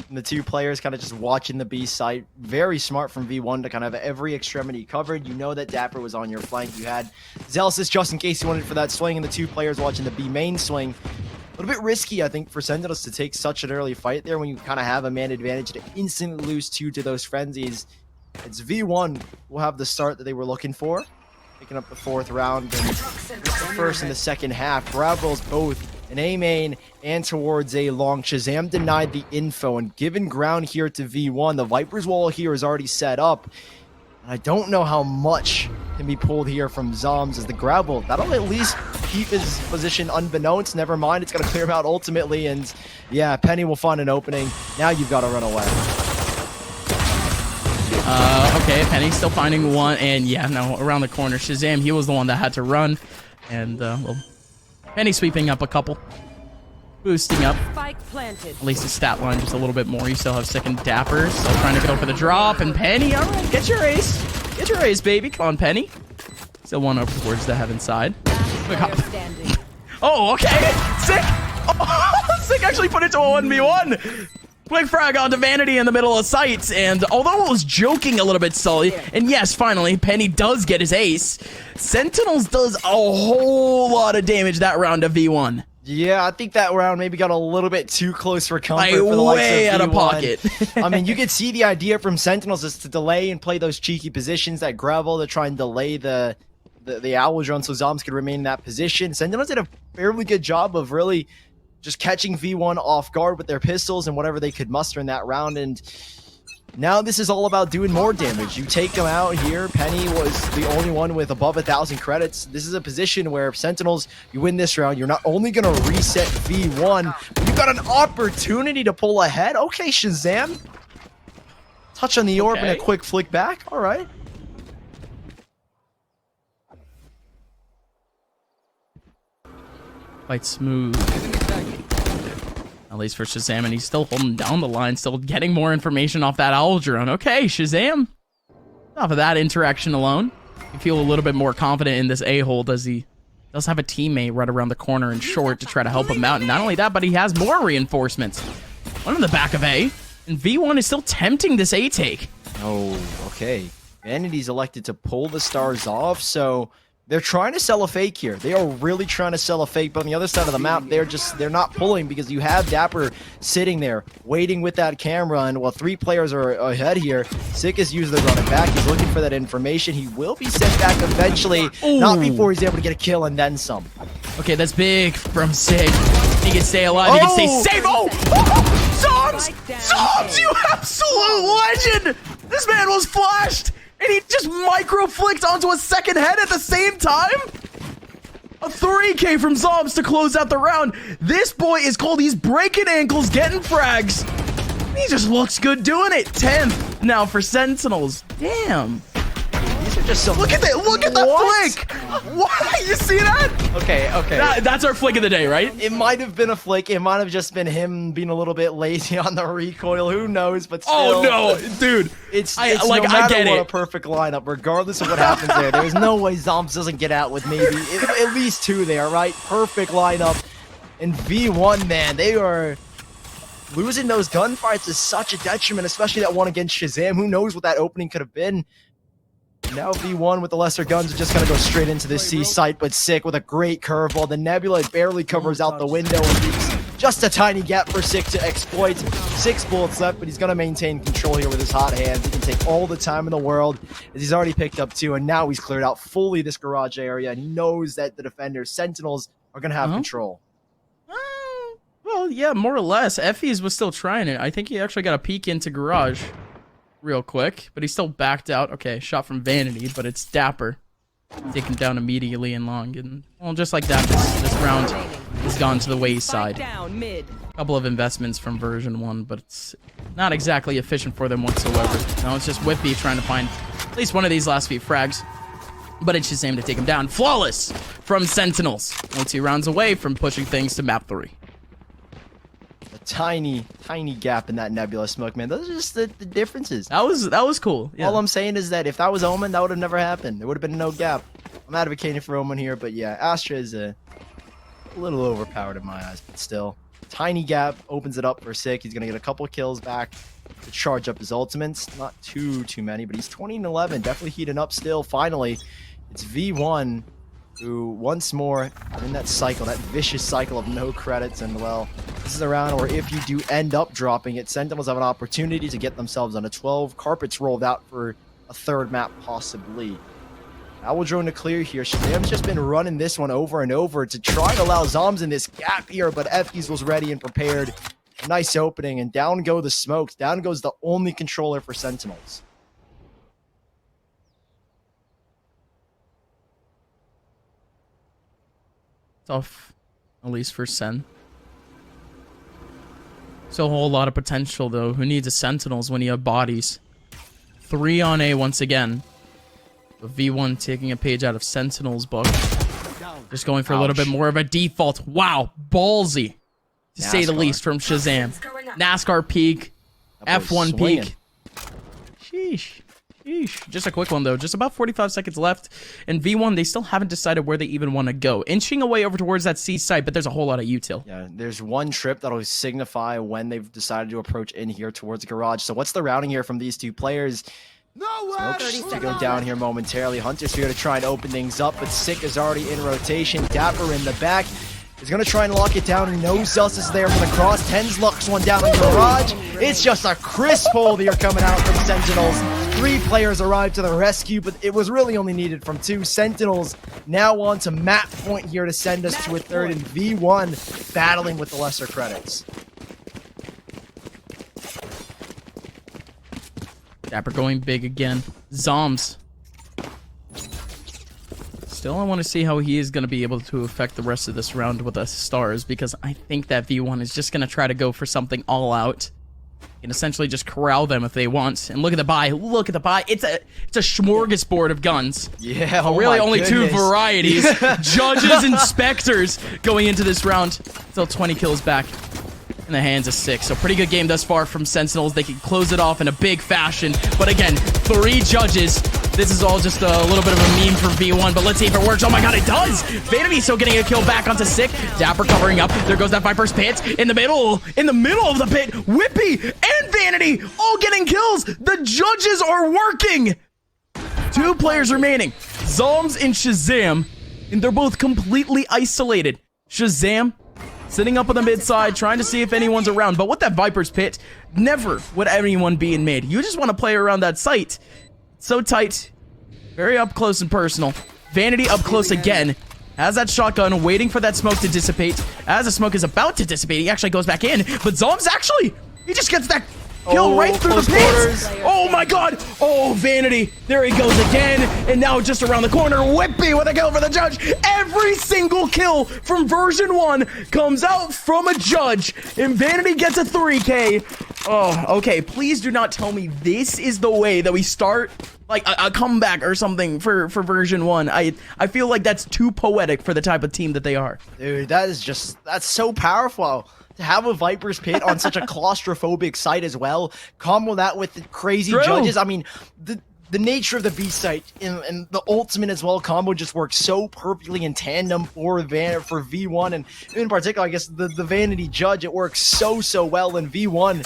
And the two players kind of just watching the B site. Very smart from V1 to kind of have every extremity covered. You know that dapr was on your flank. You had Celsius just in case you wanted for that swing, and the two players watching the B main swing. A little bit risky, I think, for Sentinels to take such an early fight there when you kind of have a man advantage to instantly lose 2 to those frenzies. It's V1 will have the start that they were looking for. Picking up the 4th round, and the first and the second half. Bravos both an A main and towards A long. shahzam denied the info and given ground here to V1. The Viper's wall here is already set up. And I don't know how much can be pulled here from zombs as the grab will. That'll at least keep his position unbeknownst. Never mind, it's going to clear him out ultimately. And yeah, Penny will find an opening. Now you've got to run away. Okay, Penny's still finding one. And yeah, no, around the corner. shahzam, he was the one that had to run. And, well, Penny sweeping up a couple. Boosting up. Spike planted. At least his stat line just a little bit more. You still have sick and dapr. Still trying to go for the drop. And Penny, all right, get your ace. Get your ace, baby. Come on, Penny. Still one over towards the heaven side. Oh, okay. Sick. Oh, sick actually put it to a 1v1. Quick frag onto Vanity in the middle of sights, and although it was joking a little bit, Sully, and yes, finally, Penny does get his ace, Sentinels does a whole lot of damage that round of V1. Yeah, I think that round maybe got a little bit too close for comfort Like, for the likes way of out of V1. pocket. I mean, you could see the idea from Sentinels is to delay and play those cheeky positions, that gravel to try and delay the owl drone so zombs could remain in that position. Sentinels did a fairly good job of really just catching V1 off guard with their pistols and whatever they could muster in that round. And now this is all about doing more damage. You take them out here. Penny was the only one with above 1,000 credits. This is a position where if Sentinels, you win this round, you're not only going to reset V1, but you've got an opportunity to pull ahead. Okay, shahzam. Touch on the orb and a quick flick back. All right. Quite smooth. At least for shahzam, and he's still holding down the line, still getting more information off that owl drone. Okay, shahzam. Off of that interaction alone, you feel a little bit more confident in this a-hole as he does have a teammate right around the corner and short to try to help him out. And not only that, but he has more reinforcements. One in the back of A, and V1 is still tempting this A take. Oh, okay. Vanity's elected to pull the stars off, so they're trying to sell a fake here. They are really trying to sell a fake, but on the other side of the map, they're not pulling because you have dapr sitting there, waiting with that camera, and while 3 players are ahead here, Sick is using the running back. He's looking for that information. He will be sent back eventually, not before he's able to get a kill and then some. Okay, that's big from Sick. He can stay alive, he can stay safe. Oh! Zombs! Zombs, you absolute legend! This man was flashed! And he just micro-flicked onto a second head at the same time? A 3K from Zombs to close out the round. This boy is cold. He's breaking ankles, getting frags. He just looks good doing it. 10th now for Sentinels. Damn. These are just some... Look at that. Look at that flick. What? You see that? Okay. That's our flick of the day, right? It might have been a flick. It might have just been him being a little bit lazy on the recoil. Who knows? But still, oh no, dude. It's like, no matter I get what, it. A perfect lineup, regardless of what happens there. There's no way Zombs doesn't get out with maybe at least 2 there, right? Perfect lineup. And V1, man, they are losing those gunfights is such a detriment, especially that one against shahzam. Who knows what that opening could have been? Now V1 with the lesser guns are just going to go straight into the C site, but Sick with a great curveball. The Nebula barely covers out the window and leaves just a tiny gap for Sick to exploit. 6 bullets left, but he's going to maintain control here with his hot hands. He can take all the time in the world as he's already picked up 2, and now he's cleared out fully this garage area, and he knows that the defenders, Sentinels, are going to have control. Well, yeah, more or less. Effie's was still trying it. I think he actually got a peek into garage. real quick, but he still backed out. Okay, shot from Vanity, but it's dapr. Taken down immediately and long. And, well, just like that, this round has gone to the wayside. Couple of investments from version 1, but it's not exactly efficient for them whatsoever. Now it's just Whippy trying to find at least one of these last few frags. But it's shahzam to take him down. Flawless from Sentinels. Only 2 rounds away from pushing things to map 3. A tiny gap in that nebula smoke, man. Those are just the differences. That was cool. Yeah. All I'm saying is that if that was Omen, that would have never happened. There would have been no gap. I'm advocating for Omen here, but yeah, Astra is a little overpowered in my eyes, but still. Tiny gap opens it up for Sick. He's gonna get a couple kills back to charge up his ultimates. Not too many, but he's 20-11. Definitely heating up still. Finally, it's V1 who once more in that cycle, that vicious cycle of no credits, and well, this is a round where if you do end up dropping it, Sentinels have an opportunity to get themselves on a 12. Carpets rolled out for a 3rd map possibly. Owl drone to clear here. shahzam's just been running this one over and over to try to allow zombs in this gap here, but Effies was ready and prepared. Nice opening, and down go the smokes. Down goes the only controller for Sentinels. Tough, at least for Sen. Still a whole lot of potential, though. Who needs a Sentinels when you have bodies? 3 on A once again. But V1 taking a page out of Sentinel's book. Just going for a little bit more of a default. Wow, ballsy, to say the least, from shahzam. NASCAR peak, F1 peak. Sheesh. Just a quick one, though. Just about 45 seconds left. And V1, they still haven't decided where they even want to go. Inching away over towards that C site, but there's a whole lot of util. Yeah, there's one trip that'll signify when they've decided to approach in here towards the garage. So what's the routing here from these 2 players? Smokes to go down here momentarily. Hunter's here to try and open things up, but Sick is already in rotation. dapr in the back is going to try and lock it down. No Zeus is there for the cross. tenz locks one down in the garage. It's just a crisp hold here coming out from Sentinels. 3 players arrived to the rescue, but it was really only needed from 2. Sentinels now on to map point here to send us to a 3rd, and V1 battling with the lesser credits. dapr going big again. Zombs. Still, I want to see how he is going to be able to affect the rest of this round with the stars, because I think that V1 is just going to try to go for something all out and essentially just corral them if they want. And look at the buy. Look at the buy. It's a smorgasbord of guns. Yeah, but really only 2 varieties. Judges and specters going into this round. Still 20 kills back in the hands of 6. So pretty good game thus far from Sentinels. They can close it off in a big fashion. But again, 3 judges. This is all just a little bit of a meme for V1, but let's see if it works. Oh my god, it does! Vanity still getting a kill back onto Sick. dapr covering up. There goes that Viper's pit. In the middle of the pit, Whippy and Vanity all getting kills. The judges are working. 2 players remaining. Zombs and shahzam, and they're both completely isolated. shahzam sitting up on the mid side, trying to see if anyone's around. But with that Viper's pit, never would anyone be in mid. You just want to play around that site. So tight, very up close and personal. Vanity up close again, has that shotgun, waiting for that smoke to dissipate. As the smoke is about to dissipate, he actually goes back in, but Zombs he just gets that kill right through the pit. Oh my god. Oh, Vanity, there he goes again, and now just around the corner, Whippy with a kill for the judge. Every single kill from version 1 comes out from a judge, and Vanity gets a 3K. Oh, okay, please do not tell me this is the way that we start like a comeback or something for version 1. I feel like that's too poetic for the type of team that they are. Dude, that's so powerful. To have a Viper's pit on such a claustrophobic site as well, combo that with the crazy judges. I mean, the nature of the B site and the ultimate as well combo just works so perfectly in tandem for V1, and in particular, I guess the Vanity judge, it works so well in V1.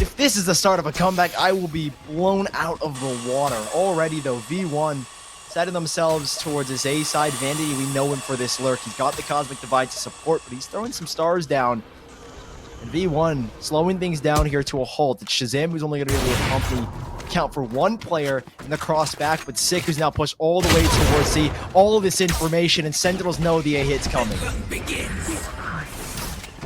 If this is the start of a comeback, I will be blown out of the water. Already though, V1 setting themselves towards his A side. Vanity, we know him for this lurk. He's got the Cosmic Divide to support, but he's throwing some stars down. And V1 slowing things down here to a halt. It's shahzam who's only going to be able to account for 1 player in the cross back, but Sick who's now pushed all the way towards C. All of this information, and Sentinels know the A hit's coming.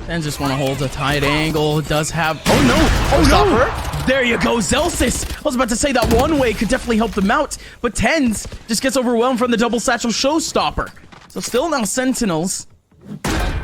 Then just want to hold a tight angle. Does have... Oh no! Oh no! There you go, Zelsis. I was about to say that one way could definitely help them out, but tenz just gets overwhelmed from the double satchel showstopper. So still now Sentinels,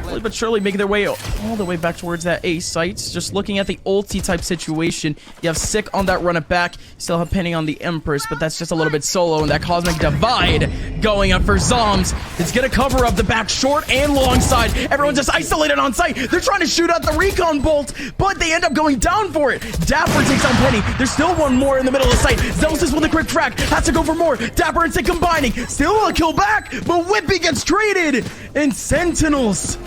slowly but surely making their way all the way back towards that A site. Just looking at the ulti type situation, you have Sick on that run it back. You still have Penny on the Empress, but that's just a little bit solo. And that Cosmic Divide going up for zombs. It's gonna cover up the back short and long side. Everyone just isolated on site. They're trying to shoot out the recon bolt, but they end up going down for it. dapr takes on Penny. There's still one more in the middle of the site. Zelsis with a quick frag. Has to go for more. dapr and Sick combining. Still a kill back, but Whippy gets traded. And Sentinels,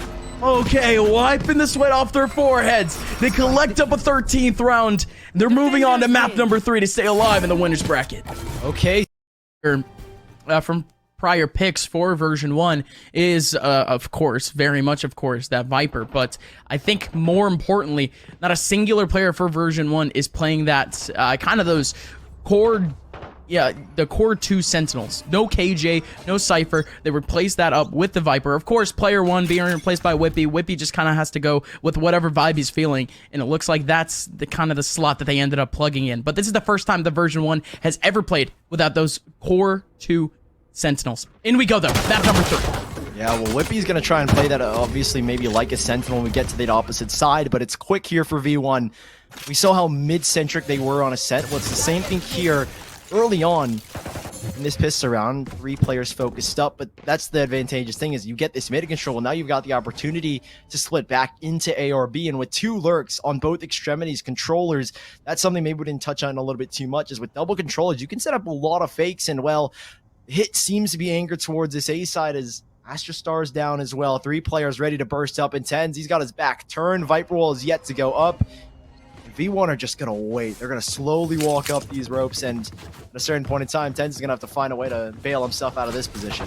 okay, wiping the sweat off their foreheads. They collect up a 13th round. They're moving on to map number 3 to stay alive in the winners bracket. Okay. From prior picks for version 1 is, of course, very much, of course, that Viper. But I think more importantly, not a singular player for version 1 is playing that kind of those core. Yeah, the core 2 Sentinels. No KJ, no Cypher. They replaced that up with the Viper. Of course, player 1 being replaced by Whippy. Whippy just kind of has to go with whatever vibe he's feeling, and it looks like that's the kind of the slot that they ended up plugging in. But this is the first time the version 1 has ever played without those core 2 Sentinels. In we go, though. Map number 3. Yeah, well, Whippy's going to try and play that, obviously, maybe like a Sentinel when we get to the opposite side, but it's quick here for V1. We saw how mid-centric they were on Ascent. Well, it's the same thing here. Early on in this pistol round, 3 players focused up, but that's the advantageous thing is you get this mid control. Now you've got the opportunity to split back into A or B, and with 2 lurks on both extremities, controllers, that's something maybe we didn't touch on a little bit too much, is with double controllers, you can set up a lot of fakes, and well, hit seems to be anchored towards this A side as Astra Star's down as well. 3 players ready to burst up, and tenz, he's got his back turned. Viper wall is yet to go up. V1 are just going to wait. They're going to slowly walk up these ropes, and at a certain point in time, tenz is going to have to find a way to bail himself out of this position.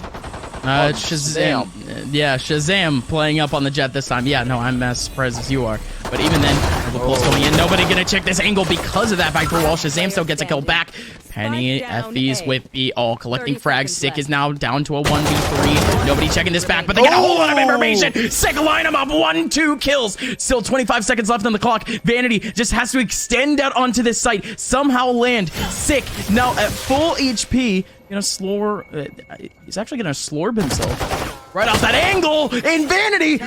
Shahzam. Yeah, Shahzam playing up on the jet this time. Yeah, no, I'm as surprised as you are. But even then, the pulse going in. Nobody going to check this angle because of that Viper wall. Shahzam still gets a kill back. Penny, Effie's, Whippy, all collecting frags. Sick is now down to a 1v3. Nobody checking this back, but they get a whole lot of information. Sick line him up. 1-2 kills. Still 25 seconds left on the clock. Vanity just has to extend out onto this site. Somehow land. Sick now at full HP. Gonna slurp. He's actually gonna slurp himself right off that angle. In Vanity,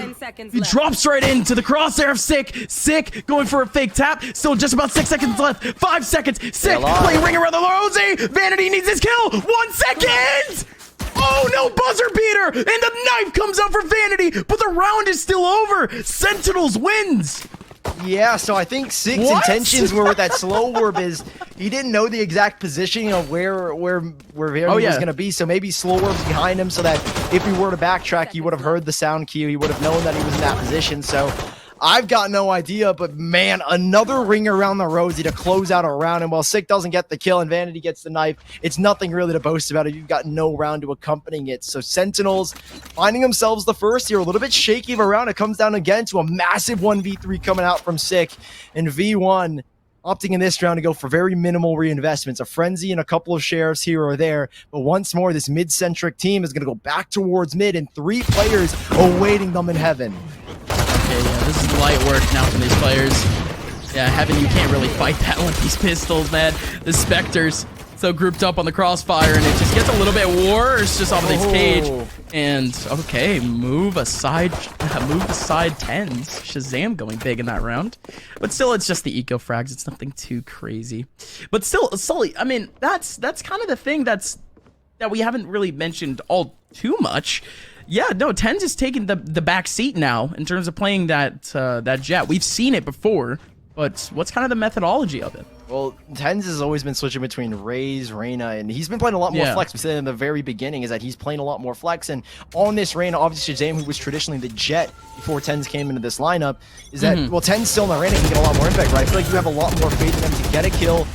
he drops right into the crosshair of Sick. Sick going for a fake tap. Still just about 6 seconds left. 5 seconds. Sick playing ring around the rosy. Vanity needs his kill. 1 second. Oh no, buzzer beater, and the knife comes out for Vanity, but the round is still over. Sentinels wins. Yeah, so I think Sick's intentions were with that slow warp is he didn't know the exact positioning of where Vanity was going to be, so maybe slow warp's behind him so that if he were to backtrack, he would have heard the sound cue, he would have known that he was in that position. So I've got no idea, but man, another ring around the rosy to close out a round, and while Sick doesn't get the kill and Vanity gets the knife, it's nothing really to boast about if you've got no round to accompanying it. So Sentinels finding themselves the first here, a little bit shaky of a round. It comes down again to a massive 1v3 coming out from Sick, and V1 opting in this round to go for very minimal reinvestments, a frenzy and a couple of sheriffs here or there, but once more this mid-centric team is going to go back towards mid, and 3 players awaiting them in heaven. Okay, yeah, this is light work now from these players. Yeah, Heaven, you can't really fight that with these pistols, man. The Spectres so grouped up on the crossfire, and it just gets a little bit worse just off of this cage. And, okay, move aside tenz. Shahzam going big in that round. But still, it's just the eco frags. It's nothing too crazy. But still, Sully, I mean, that's kind of the thing that we haven't really mentioned all too much. Yeah, no, tenz is taking the back seat now in terms of playing that jet. We've seen it before, but what's kind of the methodology of it? Well, tenz has always been switching between Raze, Reyna, and he's been playing a lot more flex. We said in the very beginning is that he's playing a lot more flex, and on this Reyna, obviously Shahzam, who was traditionally the jet before tenz came into this lineup, is that, well, tenz still in the Reyna can get a lot more impact, right? I feel like you have a lot more faith in them to get a kill,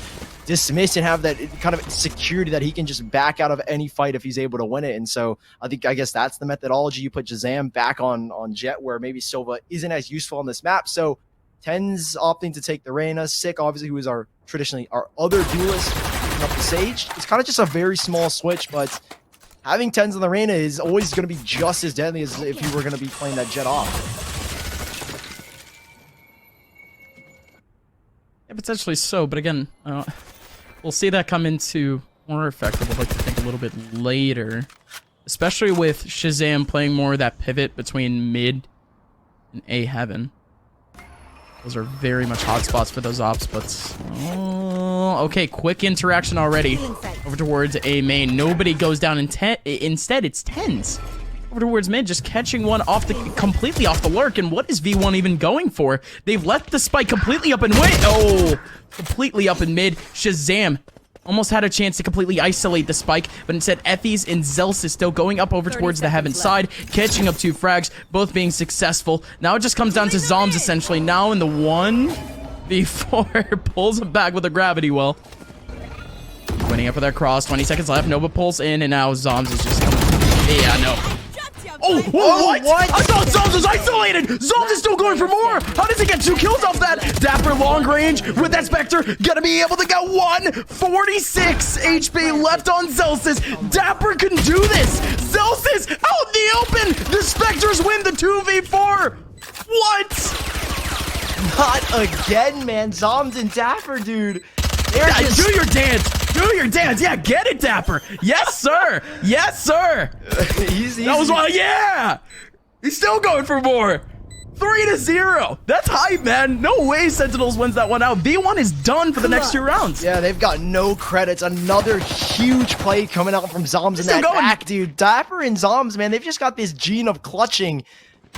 dismiss, and have that kind of security that he can just back out of any fight if he's able to win it. And so I guess that's the methodology. You put Shahzam back on jet, where maybe Sova isn't as useful on this map. So tenz opting to take the Reyna. Sick, obviously, who is traditionally our other duelist, picking up the Sage. It's kind of just a very small switch, but having tenz on the Reyna is always going to be just as deadly as if you were going to be playing that jet off. potentially so, but again, we'll see that come into more effect. I would like to think a little bit later, especially with Shahzam playing more of that pivot between mid and A heaven. Those are very much hot spots for those ops, but okay, quick interaction already over towards A main. Nobody goes down instead it's tenz over towards mid, just catching one completely off the lurk. And what is V1 even going for? They've left the spike completely up and completely up in mid. Shahzam almost had a chance to completely isolate the spike, but instead Effys and Zels is still going up over towards the heaven side, catching up 2 frags, both being successful. Now it just comes down to zombs essentially. Now in the 1v4, pulls him back with a gravity well. Winning up with that cross, 20 seconds left, Nova pulls in, and now zombs is just coming. Yeah, no. Oh, what? I thought Zombs was isolated! Zombs is still going for more! How does he get 2 kills off that? dapr long range with that Spectre, gonna be able to get 146 HP left on Zelsis. dapr can do this! Zelsis out in the open! The Spectres win the 2v4! What? Not again, man. Zombs and dapr, dude. They're just... Do your dance! Do your dance! Yeah, get it, dapr! Yes, sir! Yes, sir! That was one. Yeah! He's still going for more! 3-0! That's hype, man! No way Sentinels wins that one out. V1 is done for the next 2 rounds. Yeah, they've got no credits. Another huge play coming out from Zombs in that back, dude. dapr and Zombs, man, they've just got this gene of clutching.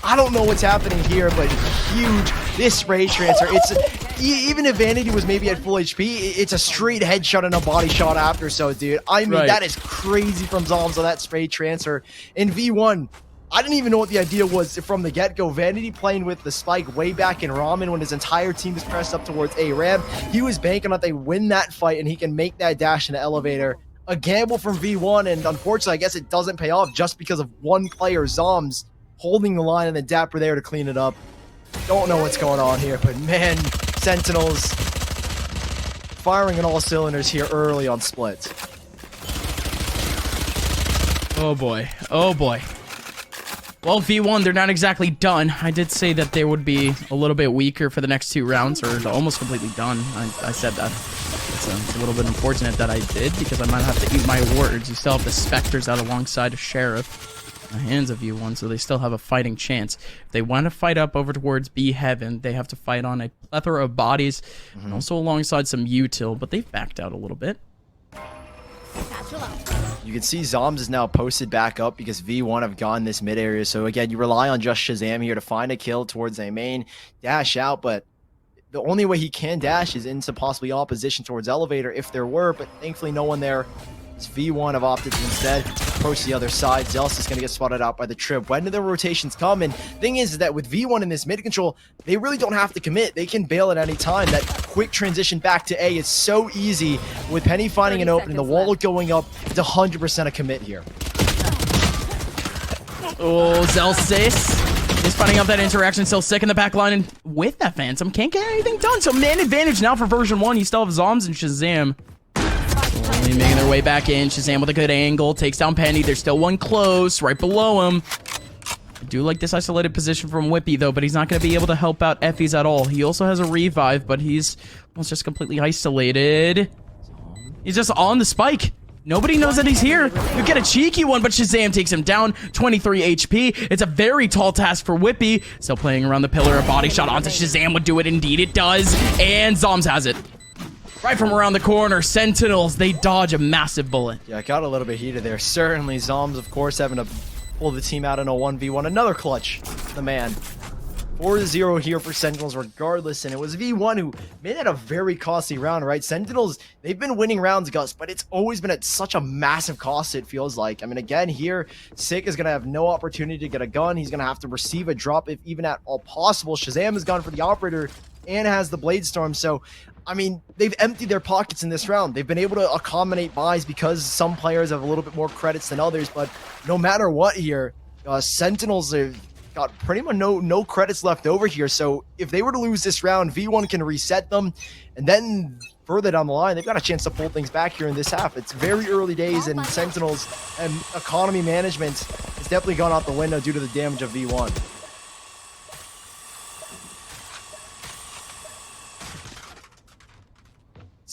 I don't know what's happening here, but huge. This spray transfer, it's even if Vanity was maybe at full HP, it's a straight headshot and a body shot after. So, dude, I mean, that is crazy from Zombs on that spray transfer. In V1, I didn't even know what the idea was from the get-go. Vanity playing with the spike way back in Ramen when his entire team was pressed up towards A ramp. He was banking on they win that fight and he can make that dash in the elevator. A gamble from V1, and unfortunately, I guess it doesn't pay off just because of one player, Zombs, holding the line and then dapr there to clean it up. Don't know what's going on here, but man, Sentinels firing on all cylinders here early on splits. Oh boy. Oh boy. Well, V1, they're not exactly done. I did say that they would be a little bit weaker for the next 2 rounds, or almost completely done. I said that. It's a little bit unfortunate that I did, because I might have to eat my words. You still have the Spectres out alongside a Sheriff. The hands of V1, so they still have a fighting chance. If they want to fight up over towards B heaven, they have to fight on a plethora of bodies, and also alongside some util, but they've backed out a little bit. You can see Zombs is now posted back up because V1 have gone this mid area. So again, you rely on just Shahzam here to find a kill towards a main, dash out, but the only way he can dash is into possibly opposition towards elevator if there were, but thankfully no one there. V1 have opted to instead approach the other side. Zealous is going to get spotted out by the trip. When do the rotations come? And thing is that with V1 in this mid control, they really don't have to commit. They can bail at any time. That quick transition back to A is so easy. With Penny finding an open and the wall going up, it's 100% a commit here. Oh, Zelsis is finding out that interaction, still sick in the back line, and with that Phantom, can't get anything done. So man advantage now for version 1. You still have Zombs and Shahzam. Slowly making their way back in. Shahzam with a good angle. Takes down Penny. There's still one close right below him. I do like this isolated position from Whippy, though, but he's not going to be able to help out Effys at all. He also has a revive, but he's almost just completely isolated. He's just on the spike. Nobody knows that he's here. You get a cheeky one, but Shahzam takes him down. 23 HP. It's a very tall task for Whippy. Still playing around the pillar. A body shot onto Shahzam would do it. Indeed, it does. And Zombs has it. Right from around the corner, Sentinels, they dodge a massive bullet. Yeah, got a little bit heated there. Certainly, Zombs, of course, having to pull the team out in a 1v1. Another clutch, the man. 4-0 here for Sentinels regardless, and it was V1 who made it a very costly round, right? Sentinels, they've been winning rounds, Gus, but it's always been at such a massive cost, it feels like. I mean, again, here, Sick is going to have no opportunity to get a gun. He's going to have to receive a drop if even at all possible. Shahzam has gone for the operator and has the Blade Storm, so I mean, they've emptied their pockets in this round. They've been able to accommodate buys because some players have a little bit more credits than others, but no matter what here, Sentinels have got pretty much no credits left over here. So if they were to lose this round, V1 can reset them, and then further down the line, they've got a chance to pull things back here in this half. It's very early days, and Sentinels and economy management has definitely gone out the window due to the damage of V1.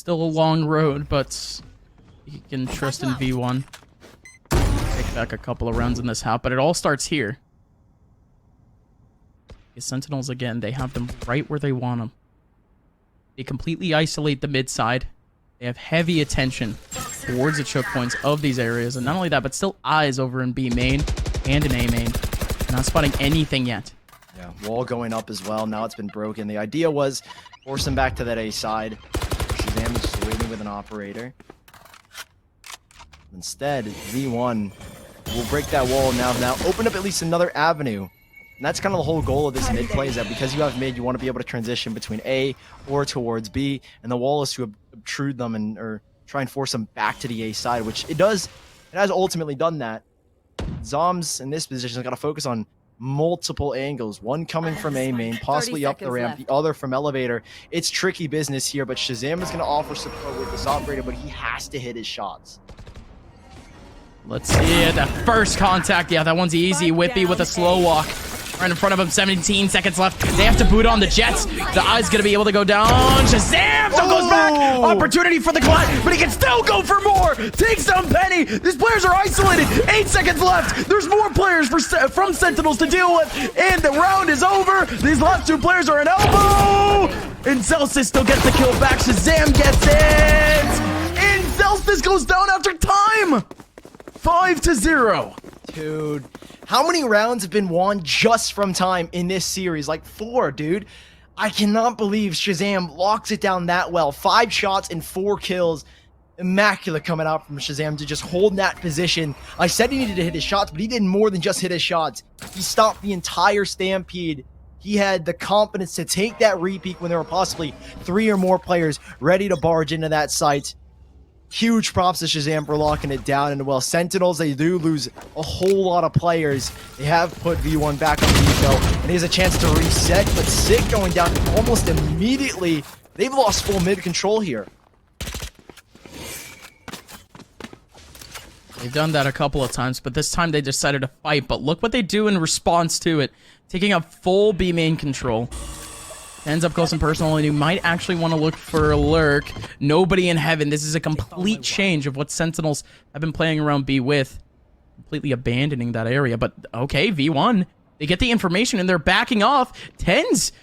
still a long road, but you can trust in V1. Take back a couple of rounds in this half, but it all starts here. The Sentinels, again, they have them right where they want them. They completely isolate the mid side. They have heavy attention towards the choke points of these areas. And not only that, but still eyes over in B main and in A main. Not spotting anything yet. Yeah, wall going up as well. Now it's been broken. The idea was force him back to that A side. shahzam is just waiting with an operator. Instead, V1 will break that wall now open up at least another avenue. And that's kind of the whole goal of this mid play, is that because you have mid, you want to be able to transition between A or towards B, and the wall is to obtrude them or try and force them back to the A side, which it does. It has ultimately done that. Zombs in this position has got to focus on multiple angles. One coming from A main, possibly up the ramp, the other from elevator. It's tricky business here, but shahzam is going to offer support with this operator, but he has to hit his shots. Let's see it. That first contact. Yeah, that one's easy. Whippy with a slow walk. Right in front of him, 17 seconds left. They have to boot on the Jets. The eye's gonna be able to go down. shahzam still goes back. Opportunity for the glut, but he can still go for more. Takes down Penny. These players are isolated. 8 seconds left. There's more players from Sentinels to deal with, and the round is over. These last two players are an elbow. And Celsius still gets the kill back. shahzam gets it. And Celsius goes down after time. 5-0. Dude, how many rounds have been won just from time in this series? Like 4, dude. I cannot believe shahzam locks it down that well. 5 shots and 4 kills. Immaculate coming out from shahzam to just hold that position. I said he needed to hit his shots, but he did more than just hit his shots. He stopped the entire stampede. He had the confidence to take that repeat when there were possibly 3 or more players ready to barge into that site. Huge props to shahzam for locking it down. And well, Sentinels, they do lose a whole lot of players. They have put V1 back on the eco, and he has a chance to reset, but Sick going down almost immediately. They've lost full mid control here. They've done that a couple of times, but this time they decided to fight. But look what they do in response to it. Taking up full B main control. Ends up close and personal, and you might actually want to look for a lurk. Nobody in heaven. This is a complete change of what Sentinels have been playing around B with. Completely abandoning that area. But okay, V1. They get the information and they're backing off. Tenz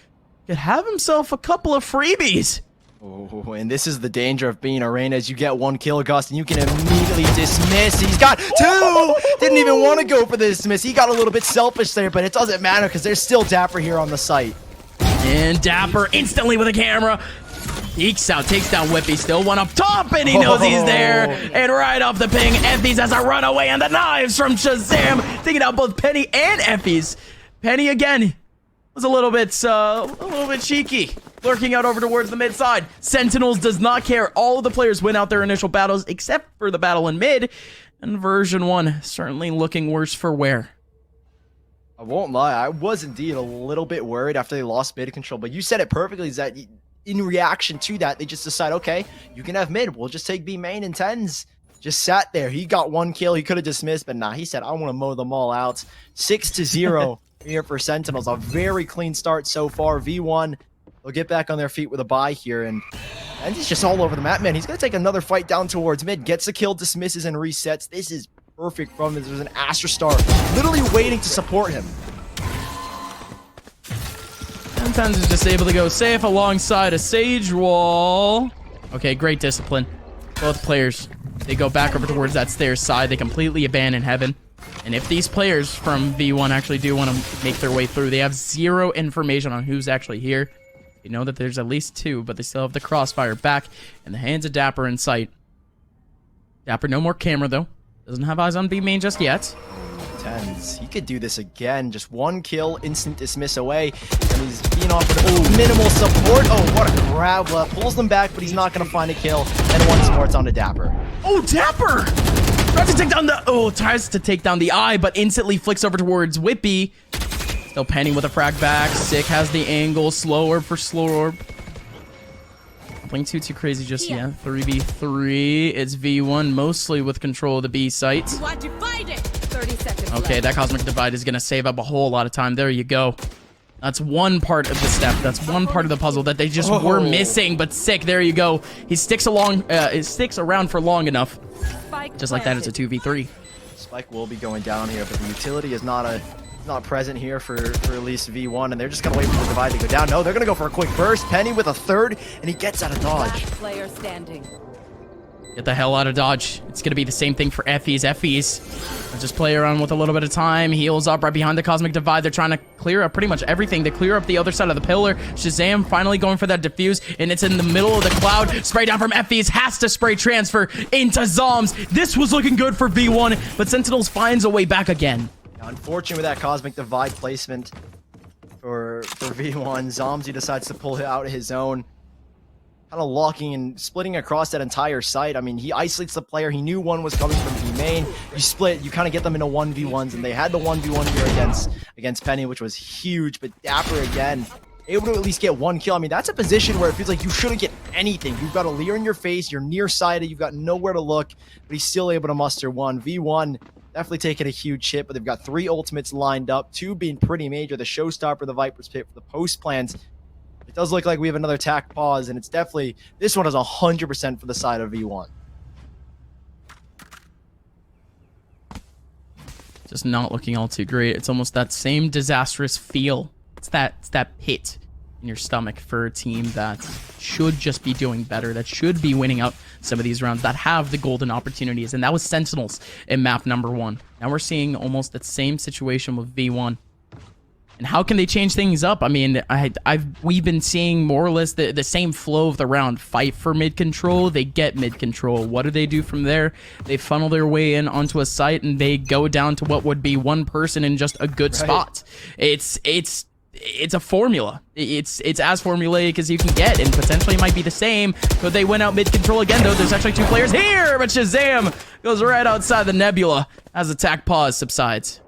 could have himself a couple of freebies. Oh, and this is the danger of being Arena, as you get 1 kill, Gust, and you can immediately dismiss. He's got 2! Didn't even want to go for the dismiss. He got a little bit selfish there, but it doesn't matter because there's still dapr here on the site. And dapr instantly with a camera. Ekes out, takes down Whippy, still one up top, and he knows he's there. And right off the ping, Effies has a runaway, and the knives from shahzam, taking out both Penny and Effies. Penny again was a little bit cheeky, lurking out over towards the mid side. Sentinels does not care. All of the players win out their initial battles, except for the battle in mid. And version 1 certainly looking worse for wear. I won't lie, I was indeed a little bit worried after they lost mid control, but you said it perfectly, is that in reaction to that, they just decide, okay, you can have mid, we'll just take B main, and tenz just sat there. He got 1 kill, he could have dismissed, but nah, he said, I want to mow them all out. 6-0 here for Sentinels, a very clean start so far. V1, they'll get back on their feet with a bye here, and he's just all over the map, man. He's going to take another fight down towards mid, gets a kill, dismisses, and resets. This is perfect from him. There's an Astra Star literally waiting to support him. And tenz is just able to go safe alongside a Sage Wall. Okay, great discipline. Both players, they go back over towards that stairs side. They completely abandon heaven. And if these players from V1 actually do want to make their way through, they have 0 information on who's actually here. They know that there's at least 2, but they still have the crossfire back in the hands of dapr in sight. dapr, no more camera, though. Doesn't have eyes on B main just yet. tenz, he could do this again. Just 1 kill, instant dismiss away. And he's being offered minimal support. Oh, what a grab. Pulls them back, but he's not going to find a kill. And once more, it's on to dapr. Oh, dapr! Tries to take down the... Oh, tries to take down the eye, but instantly flicks over towards Whippy. Still Penny with a frag back. Sick has the angle. Slow orb for slow orb. Playing too crazy just yet. 3v3. It's V1 mostly with control of the B site. 30 seconds Okay, that Cosmic Divide is going to save up a whole lot of time. There you go. That's one part of the step. That's one part of the puzzle that they just were missing. But sick, there you go. He sticks around for long enough. Just like that, it's a 2v3. Spike will be going down here, but the utility is not present here for at least V1, and they're just gonna wait for the divide to go down. No, they're gonna go for a quick burst. Penny with a third, and he gets out of dodge. Last player standing. Get the hell out of dodge. It's going to be the same thing for FEs. Let's just play around with a little bit of time. Heals up right behind the Cosmic Divide. They're trying to clear up pretty much everything. They clear up the other side of the pillar. Shahzam finally going for that diffuse, and it's in the middle of the cloud. Spray down from FEs. Has to spray transfer into zombs. This was looking good for V1, but Sentinels finds a way back again. Unfortunate with that Cosmic Divide placement for V1. Zombs, he decides to pull out his own. Kind of locking and splitting across that entire site. I mean, he isolates the player. He knew one was coming from V main. You split, you kind of get them into 1v1s, and they had the 1v1 here against Penny, which was huge. But dapr again, able to at least get one kill. I mean, that's a position where it feels like you shouldn't get anything. You've got a Leer in your face. You're nearsighted. You've got nowhere to look, but he's still able to muster one. V1 definitely taking a huge hit, but they've got 3 ultimates lined up, 2 being pretty major. The Showstopper, the Viper's Pit for the post plans. It does look like we have another attack pause, and it's definitely, this one is 100% for the side of V1. Just not looking all too great. It's almost that same disastrous feel. It's that pit in your stomach for a team that should just be doing better, that should be winning out some of these rounds, that have the golden opportunities, and that was Sentinels in map number 1. Now we're seeing almost that same situation with V1. And how can they change things up? I mean, we've been seeing more or less the same flow of the round. Fight for mid control, they get mid control. What do they do from there? They funnel their way in onto a site, and they go down to what would be one person in just a good spot. It's a formula. It's as formulaic as you can get, and potentially might be the same. But they went out mid control again, though. There's actually 2 players here, but Shahzam goes right outside the nebula as attack pause subsides.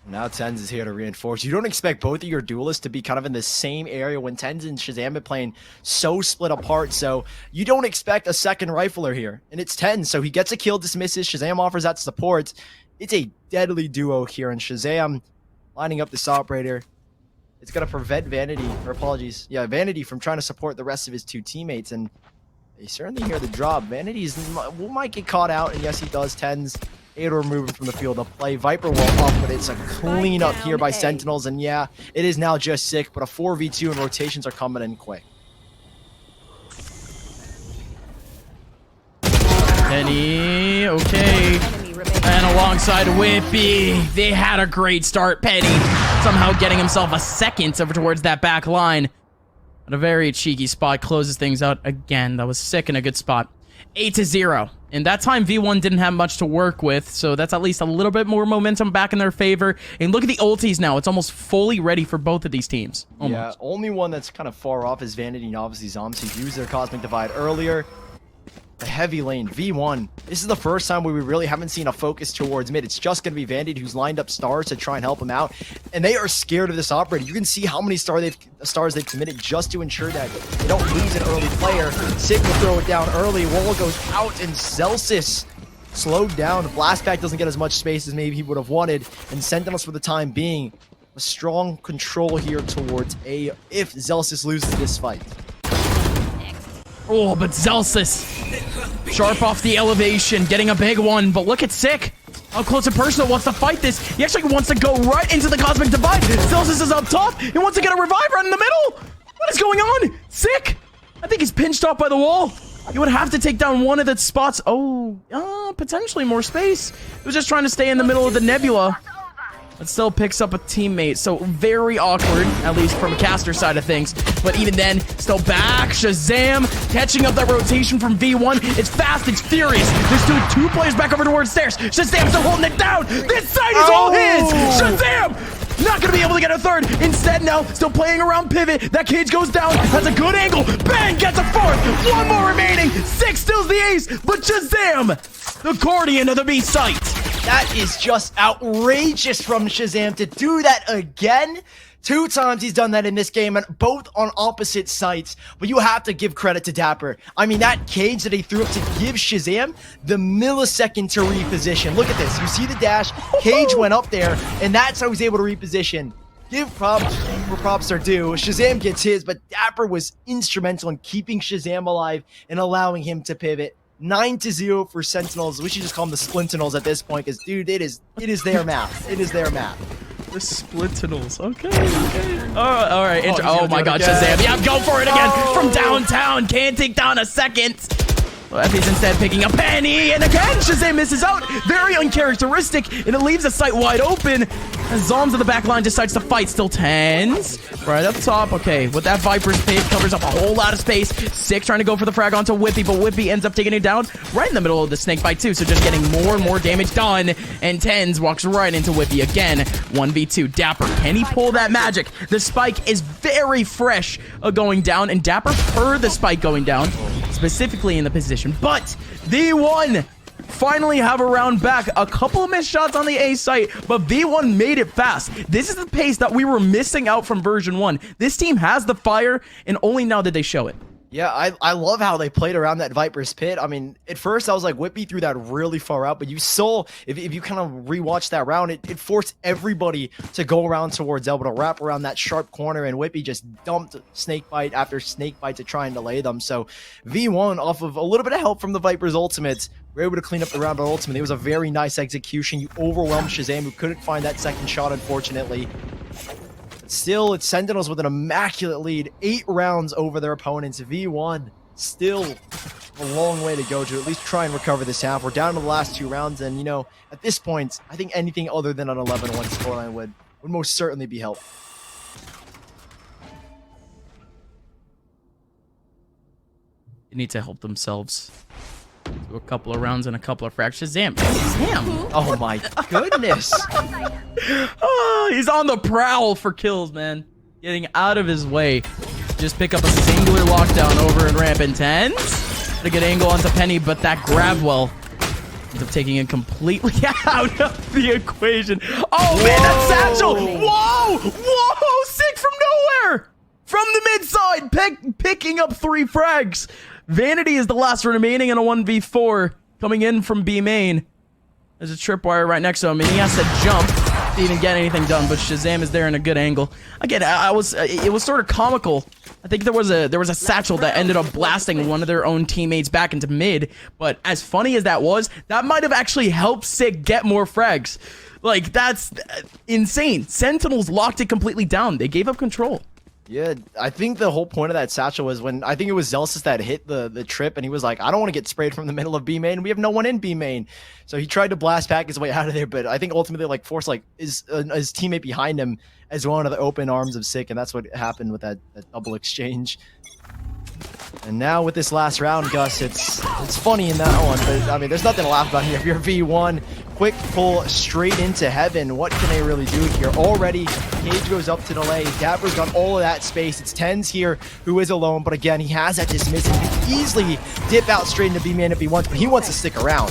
Now tenz is here to reinforce. You don't expect both of your duelists to be kind of in the same area when tenz and Shahzam are playing so split apart. So you don't expect a second rifler here. And it's tenz, so he gets a kill, dismisses. Shahzam offers that support. It's a deadly duo here, and Shahzam lining up this operator. It's going to prevent Vanity, or apologies, yeah, Vanity from trying to support the rest of his 2 teammates. And they certainly hear the drop. Vanity might get caught out, and yes, he does. Tenz able to remove him from the field of play. Viper will up, but it's a clean up here by Sentinels, and yeah, it is now just sick, but a 4v2 and rotations are coming in quick. Penny, okay. And alongside Whippy, they had a great start. Penny somehow getting himself a second over towards that back line. But a very cheeky spot closes things out again. That was sick and a good spot. 8-0. And that time, V1 didn't have much to work with, so that's at least a little bit more momentum back in their favor. And look at the ultis now. It's almost fully ready for both of these teams. Almost. Yeah, only one that's kind of far off is Vanity and obviously Zombs, who used their Cosmic Divide earlier. The heavy lane, V1. This is the first time where we really haven't seen a focus towards mid. It's just going to be Vanity who's lined up stars to try and help him out. And they are scared of this operator. You can see how many stars they've committed just to ensure that they don't lose an early player. Sick will throw it down early. Wall goes out, and Celsius slowed down. Blast Pack doesn't get as much space as maybe he would have wanted. And Sentinels, for the time being, a strong control here towards A if Celsius loses this fight. Oh, but Celsius, sharp off the elevation, getting a big one. But look at Sick. How close and personal wants to fight this. He actually wants to go right into the Cosmic Divide. Celsius is up top. He wants to get a revive right in the middle. What is going on? Sick. I think he's pinched off by the wall. He would have to take down one of the spots. Oh, potentially more space. He was just trying to stay in the middle of the nebula. But still picks up a teammate, so very awkward, at least from a caster side of things. But even then, still back. Shahzam catching up that rotation from V1. It's fast, it's furious. There's still 2 players back over towards stairs. Shahzam still holding it down. This side is all his. Shahzam not gonna be able to get a third. Instead, now still playing around pivot. That cage goes down. Has a good angle. Bang, gets a 4th. 1 more remaining. 6 stills the ace, but Shahzam, the guardian of the B site. That is just outrageous from Shahzam to do that again. 2 times he's done that in this game, and both on opposite sites. But you have to give credit to dapr. I mean, that cage that he threw up to give Shahzam the millisecond to reposition. Look at this. You see the dash. Cage went up there, and that's how he's able to reposition. give props where props are due. Shahzam gets his, but dapr was instrumental in keeping Shahzam alive and allowing him to pivot. 9-0 for Sentinels. We should just call them the Splintinels at this point, because dude, it is their map. It is their map. The Splintinels. Okay. All right. Oh my God, again. Shahzam. Yeah, go for it again from downtown. Can't take down a second. Well, Effie's instead picking up Penny, and again, Shahzam misses out. Very uncharacteristic, and it leaves the site wide open. As Zombs in the back line decides to fight. Still tenz. Right up top. Okay, with that Viper's pit, covers up a whole lot of space. Sick trying to go for the frag onto Whippy, but Whippy ends up taking it down right in the middle of the snake bite too. So just getting more and more damage done. And tenz walks right into Whippy again. 1v2. dapr. Can he pull that magic? The spike is very fresh going down, and dapr heard the spike going down, specifically in the position. But V1 finally have a round back. A couple of missed shots on the A site, but V1 made it fast. This is the pace that we were missing out from version 1. This team has the fire, and only now did they show it. Yeah, I love how they played around that Viper's pit. I mean, at first I was like, Whippy threw that really far out, but you saw, if you kind of rewatch that round, it forced everybody to go around towards Elbow to wrap around that sharp corner, and Whippy just dumped snakebite after snakebite to try and delay them. So V1, off of a little bit of help from the Viper's ultimates, were able to clean up the round on ultimate. It was a very nice execution. You overwhelmed Shahzam, who couldn't find that second shot, unfortunately. Still, it's Sentinels with an immaculate lead. 8 rounds over their opponents. V1 still a long way to go to at least try and recover this half. We're down to the last 2 rounds, and you know, at this point, I think anything other than an 11-1 scoreline would most certainly be helpful. They need to help themselves. Do a couple of rounds and a couple of frags. Shahzam. Oh my goodness. Oh, he's on the prowl for kills, man. Getting out of his way. Just pick up a singular lockdown over in ramp, and tenz. To get angle onto Penny, but that grab well ends up taking it completely out of the equation. Oh man, that satchel! Whoa! Whoa! Sick from nowhere! From the mid side, picking up 3 frags. Vanity is the last remaining in a 1v4, coming in from B main. There's a tripwire right next to him, and he has to jump to even get anything done. But Shahzam is there in a good angle. Again, it was sort of comical. I think there was a satchel that ended up blasting one of their own teammates back into mid. But as funny as that was, that might have actually helped Sick get more frags. Like, that's insane. Sentinels locked it completely down. They gave up control. Yeah, I think the whole point of that satchel was when I think it was Zelsis that hit the trip, and he was like, I don't want to get sprayed from the middle of B main. We have no one in B main. So he tried to blast back his way out of there, but I think ultimately like forced like his teammate behind him as well into the open arms of Sick, and that's what happened with that double exchange. And now with this last round, Gus, it's funny in that one, but I mean, there's nothing to laugh about here. If you're V1, quick pull straight into heaven. What can they really do here? Already, Cage goes up to delay. dapr's got all of that space. It's tenz here, who is alone, but again, he has that dismiss, and he can easily dip out straight into B-man if he wants, but he wants to stick around.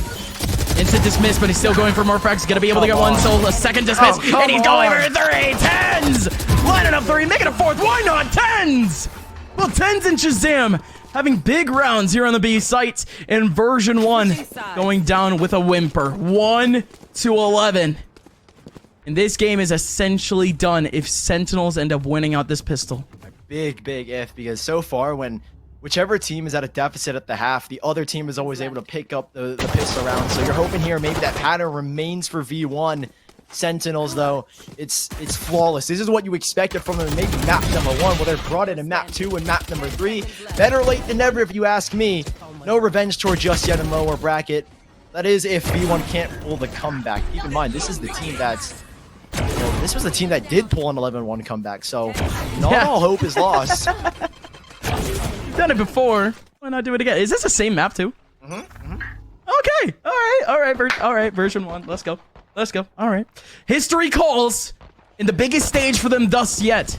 Instant dismiss, but he's still going for more frags. He's gonna be able to get one, so a second dismiss, and he's going for 3. tenz! Lining up 3, making a 4th. Why not? tenz! Well, tenz and Shahzam having big rounds here on the B site, and version 1 going down with a whimper. 1-11. And this game is essentially done if Sentinels end up winning out this pistol. Big if, because so far when whichever team is at a deficit at the half, the other team is always able to pick up the pistol round. So you're hoping here maybe that pattern remains for V1. Sentinels, though, it's flawless. This is what you expected from them, maybe map number 1. Well, they're brought in map 2 and map number 3. Better late than never, if you ask me. No revenge tour just yet in lower bracket. That is if V1 can't pull the comeback. Keep in mind, this is the team that's... this was the team that did pull an 11-1 comeback, so not all hope is lost. You've done it before. Why not do it again? Is this the same map, too? Okay. All right. Version 1. Let's go. All right. History calls in the biggest stage for them thus yet.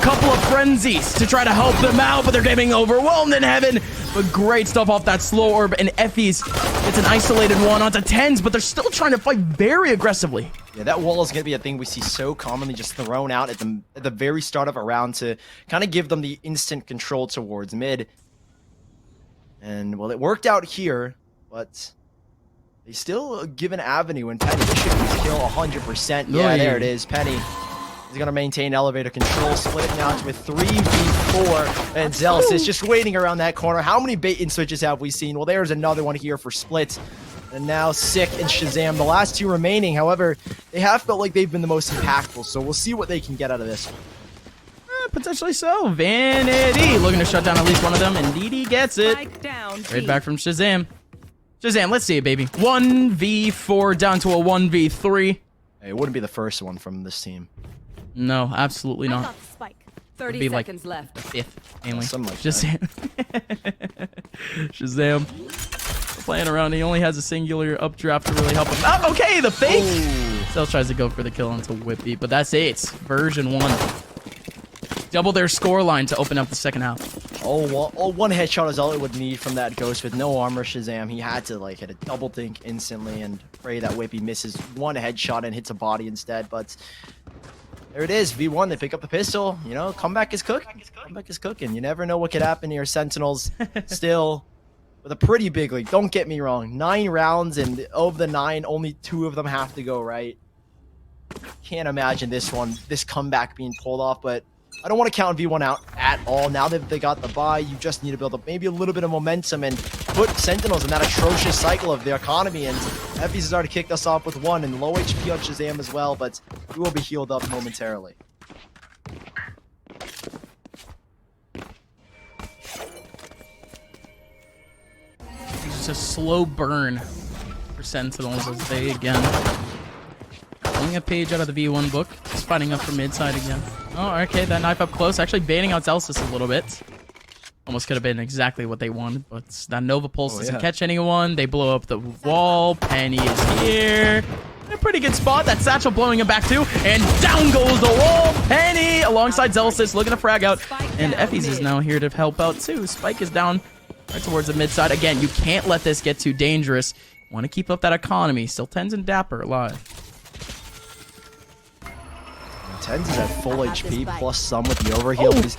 Couple of frenzies to try to help them out, but they're getting overwhelmed in heaven. But great stuff off that slow orb, and Effie's gets an isolated one onto tenz, but they're still trying to fight very aggressively. Yeah, that wall is going to be a thing we see so commonly just thrown out at the very start of a round to kind of give them the instant control towards mid. And, well, it worked out here, but they still give an avenue, and Penny should kill 100%. Yeah, there it is. Penny He's going to maintain elevator control, split it now to a 3v4, and Zealous is just waiting around that corner. How many bait and switches have we seen? Well, there's another one here for split. And now Sick and Shazam, the last two remaining. However, they have felt like they've been the most impactful, so we'll see what they can get out of this one. Potentially so. Vanity looking to shut down at least one of them, and Didi gets it. Right back from Shazam. Shazam, let's see it, baby. 1v4 down to a 1v3. Hey, it wouldn't be the first one from this team. No, absolutely not. 30 seconds left. Fifth, mainly. Something like Shazam. Shazam. Playing around, he only has a singular updraft to really help him. Oh, okay, the fake! Still tries to go for the kill onto Whippy, but that's it. Version 1. Double their score line to open up the second half. One headshot is all it would need from that Ghost with no armor Shazam. He had to like hit a double think instantly and pray that Whippy misses one headshot and hits a body instead. But there it is, V1. They pick up the pistol. You know, comeback is cooking. Comeback is cooking. You never know what could happen to your Sentinels. Still with a pretty big lead. Don't get me wrong. 9 rounds, and of the 9, only 2 of them have to go right. Can't imagine this comeback being pulled off, but I don't want to count V1 out at all. Now that they got the bye, you just need to build up maybe a little bit of momentum and put Sentinels in that atrocious cycle of the economy. And Effys has already kicked us off with 1 and low HP on Shazam as well, but we will be healed up momentarily. It's a slow burn for Sentinels as they again pulling a page out of the V1 book. Just fighting up for mid side again. Oh, okay, that knife up close. Actually baiting out Zelsis a little bit. Almost could have been exactly what they wanted, but that Nova Pulse doesn't catch anyone. They blow up the wall. Penny is here. In a pretty good spot. That Satchel blowing him back too. And down goes the wall. Penny alongside Zelsis looking to frag out. And Effys is now here to help out too. Spike is down right towards the mid side. Again, you can't let this get too dangerous. Want to keep up that economy. Still tenz and dapr alive. Tenz is at full HP plus some with the overheal. He's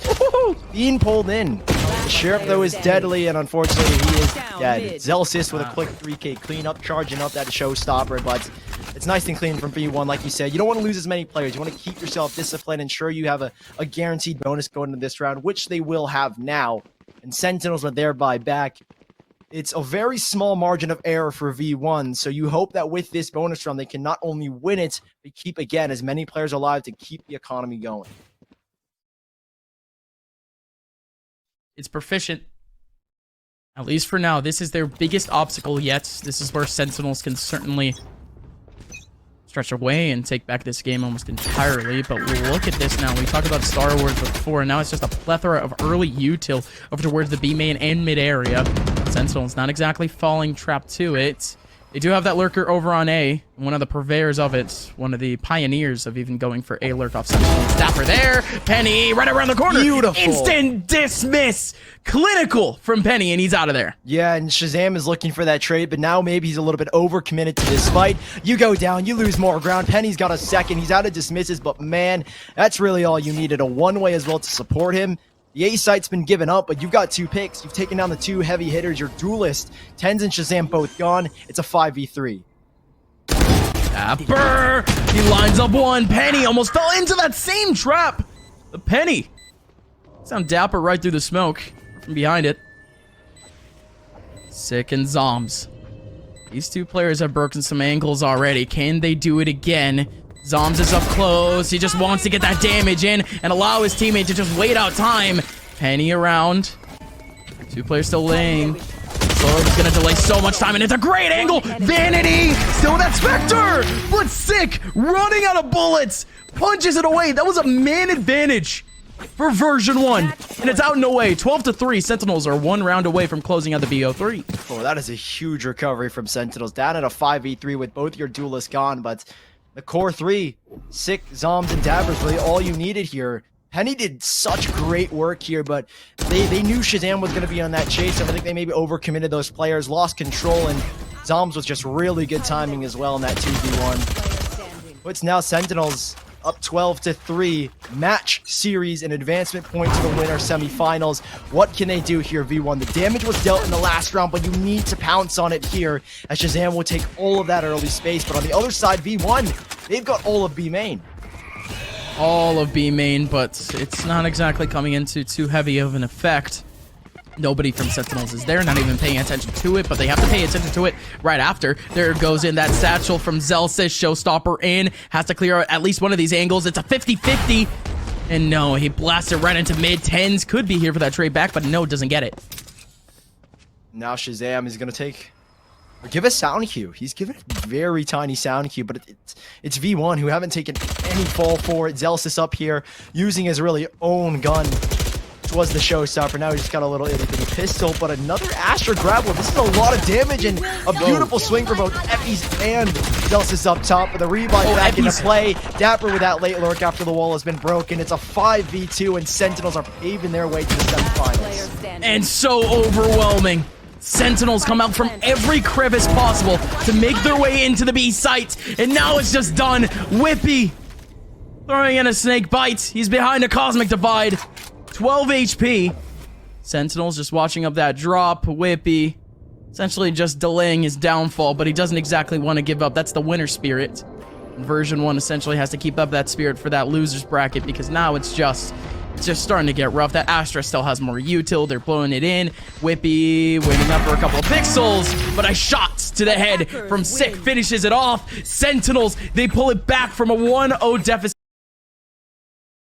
being pulled in. The Sheriff, though, is deadly, and unfortunately, he is dead. Zelsis with a quick 3k cleanup, charging up that showstopper, but it's nice and clean from V1, like you said. You don't want to lose as many players. You want to keep yourself disciplined, ensure you have a guaranteed bonus going into this round, which they will have now. And Sentinels are thereby back. It's a very small margin of error for V1, so you hope that with this bonus round, they can not only win it, but keep, again, as many players alive to keep the economy going. It's proficient. At least for now. This is their biggest obstacle yet. This is where Sentinels can certainly stretch away and take back this game almost entirely. But look at this now. We talked about Star Wars before, and now it's just a plethora of early util over towards the B main and mid area. Sentinels not exactly falling trapped to it. They do have that lurker over on A, one of the purveyors of it, one of the pioneers of even going for A lurk off Sentinels. Dapr there, Penny right around the corner. Beautiful. Instant dismiss. Clinical from Penny, and he's out of there. Yeah, and Shazam is looking for that trade, but now maybe he's a little bit overcommitted to this fight. You go down, you lose more ground. Penny's got a second. He's out of dismisses, but man, that's really all you needed. A one-way as well to support him. The A site's been given up, but you've got 2 picks. You've taken down the 2 heavy hitters. Your duelist, Tenz and Shazam both gone. It's a 5v3. Dapr! He lines up one. Penny almost fell into that same trap. The Penny. Sound Dapr right through the smoke from behind it. Sick and zombs. These 2 players have broken some ankles already. Can they do it again? Zombs is up close. He just wants to get that damage in and allow his teammate to just wait out time. Penny around. 2 players still laying. Sword's gonna delay so much time, and it's a great angle. Vanity still with that Spectre, but Sick running out of bullets. Punches it away. That was a man advantage for version 1, and it's out and away. 12-3. Sentinels are 1 round away from closing out the BO3. Oh, that is a huge recovery from Sentinels. Down at a 5v3 with both your duelists gone, but the core 3, Sick, Zombs, and Dapr is really all you needed here. Penny did such great work here, but they knew Shazam was going to be on that chase. I think they maybe overcommitted those players, lost control, and Zombs was just really good timing as well in that 2v1. Puts now Sentinels up 12-3, match series and advancement point to the winner semifinals. What can they do here, V1? The damage was dealt in the last round, but you need to pounce on it here, as Shazam will take all of that early space. But on the other side, V1, they've got all of B main. all of B main, but it's not exactly coming into too heavy of an effect. Nobody from Sentinels is there, not even paying attention to it, but they have to pay attention to it right after. There goes in that satchel from Zelsis, Showstopper in, has to clear out at least one of these angles. It's a 50-50, and no, he blasts it right into mid. Tenz could be here for that trade back, but no, doesn't get it. Now Shazam is going to take... or give a sound cue. He's given a very tiny sound cue, but it's V1 who haven't taken any fall for it. Zelsis up here using his really own gun. Was the showstopper. Now he just got a little itty bitty pistol, but another Astra grab. This is a lot of damage and a beautiful swing for both Eppies and Zelsis up top. But the revive back into play. dapr with that late lurk after the wall has been broken. It's a 5v2 and Sentinels are paving their way to the semifinals. And so overwhelming. Sentinels come out from every crevice possible to make their way into the B site, and now it's just done. Whippy throwing in a snake bite. He's behind a cosmic divide. 12 HP. Sentinels just watching up that drop. Whippy essentially just delaying his downfall, but he doesn't exactly want to give up. That's the winner spirit. Version 1 essentially has to keep up that spirit for that loser's bracket, because now it's just starting to get rough. That Astra still has more util. They're blowing it in. Whippy waiting up for a couple of pixels, but a shot to the head from Sick finishes it off. Sentinels, they pull it back from a 1-0 deficit.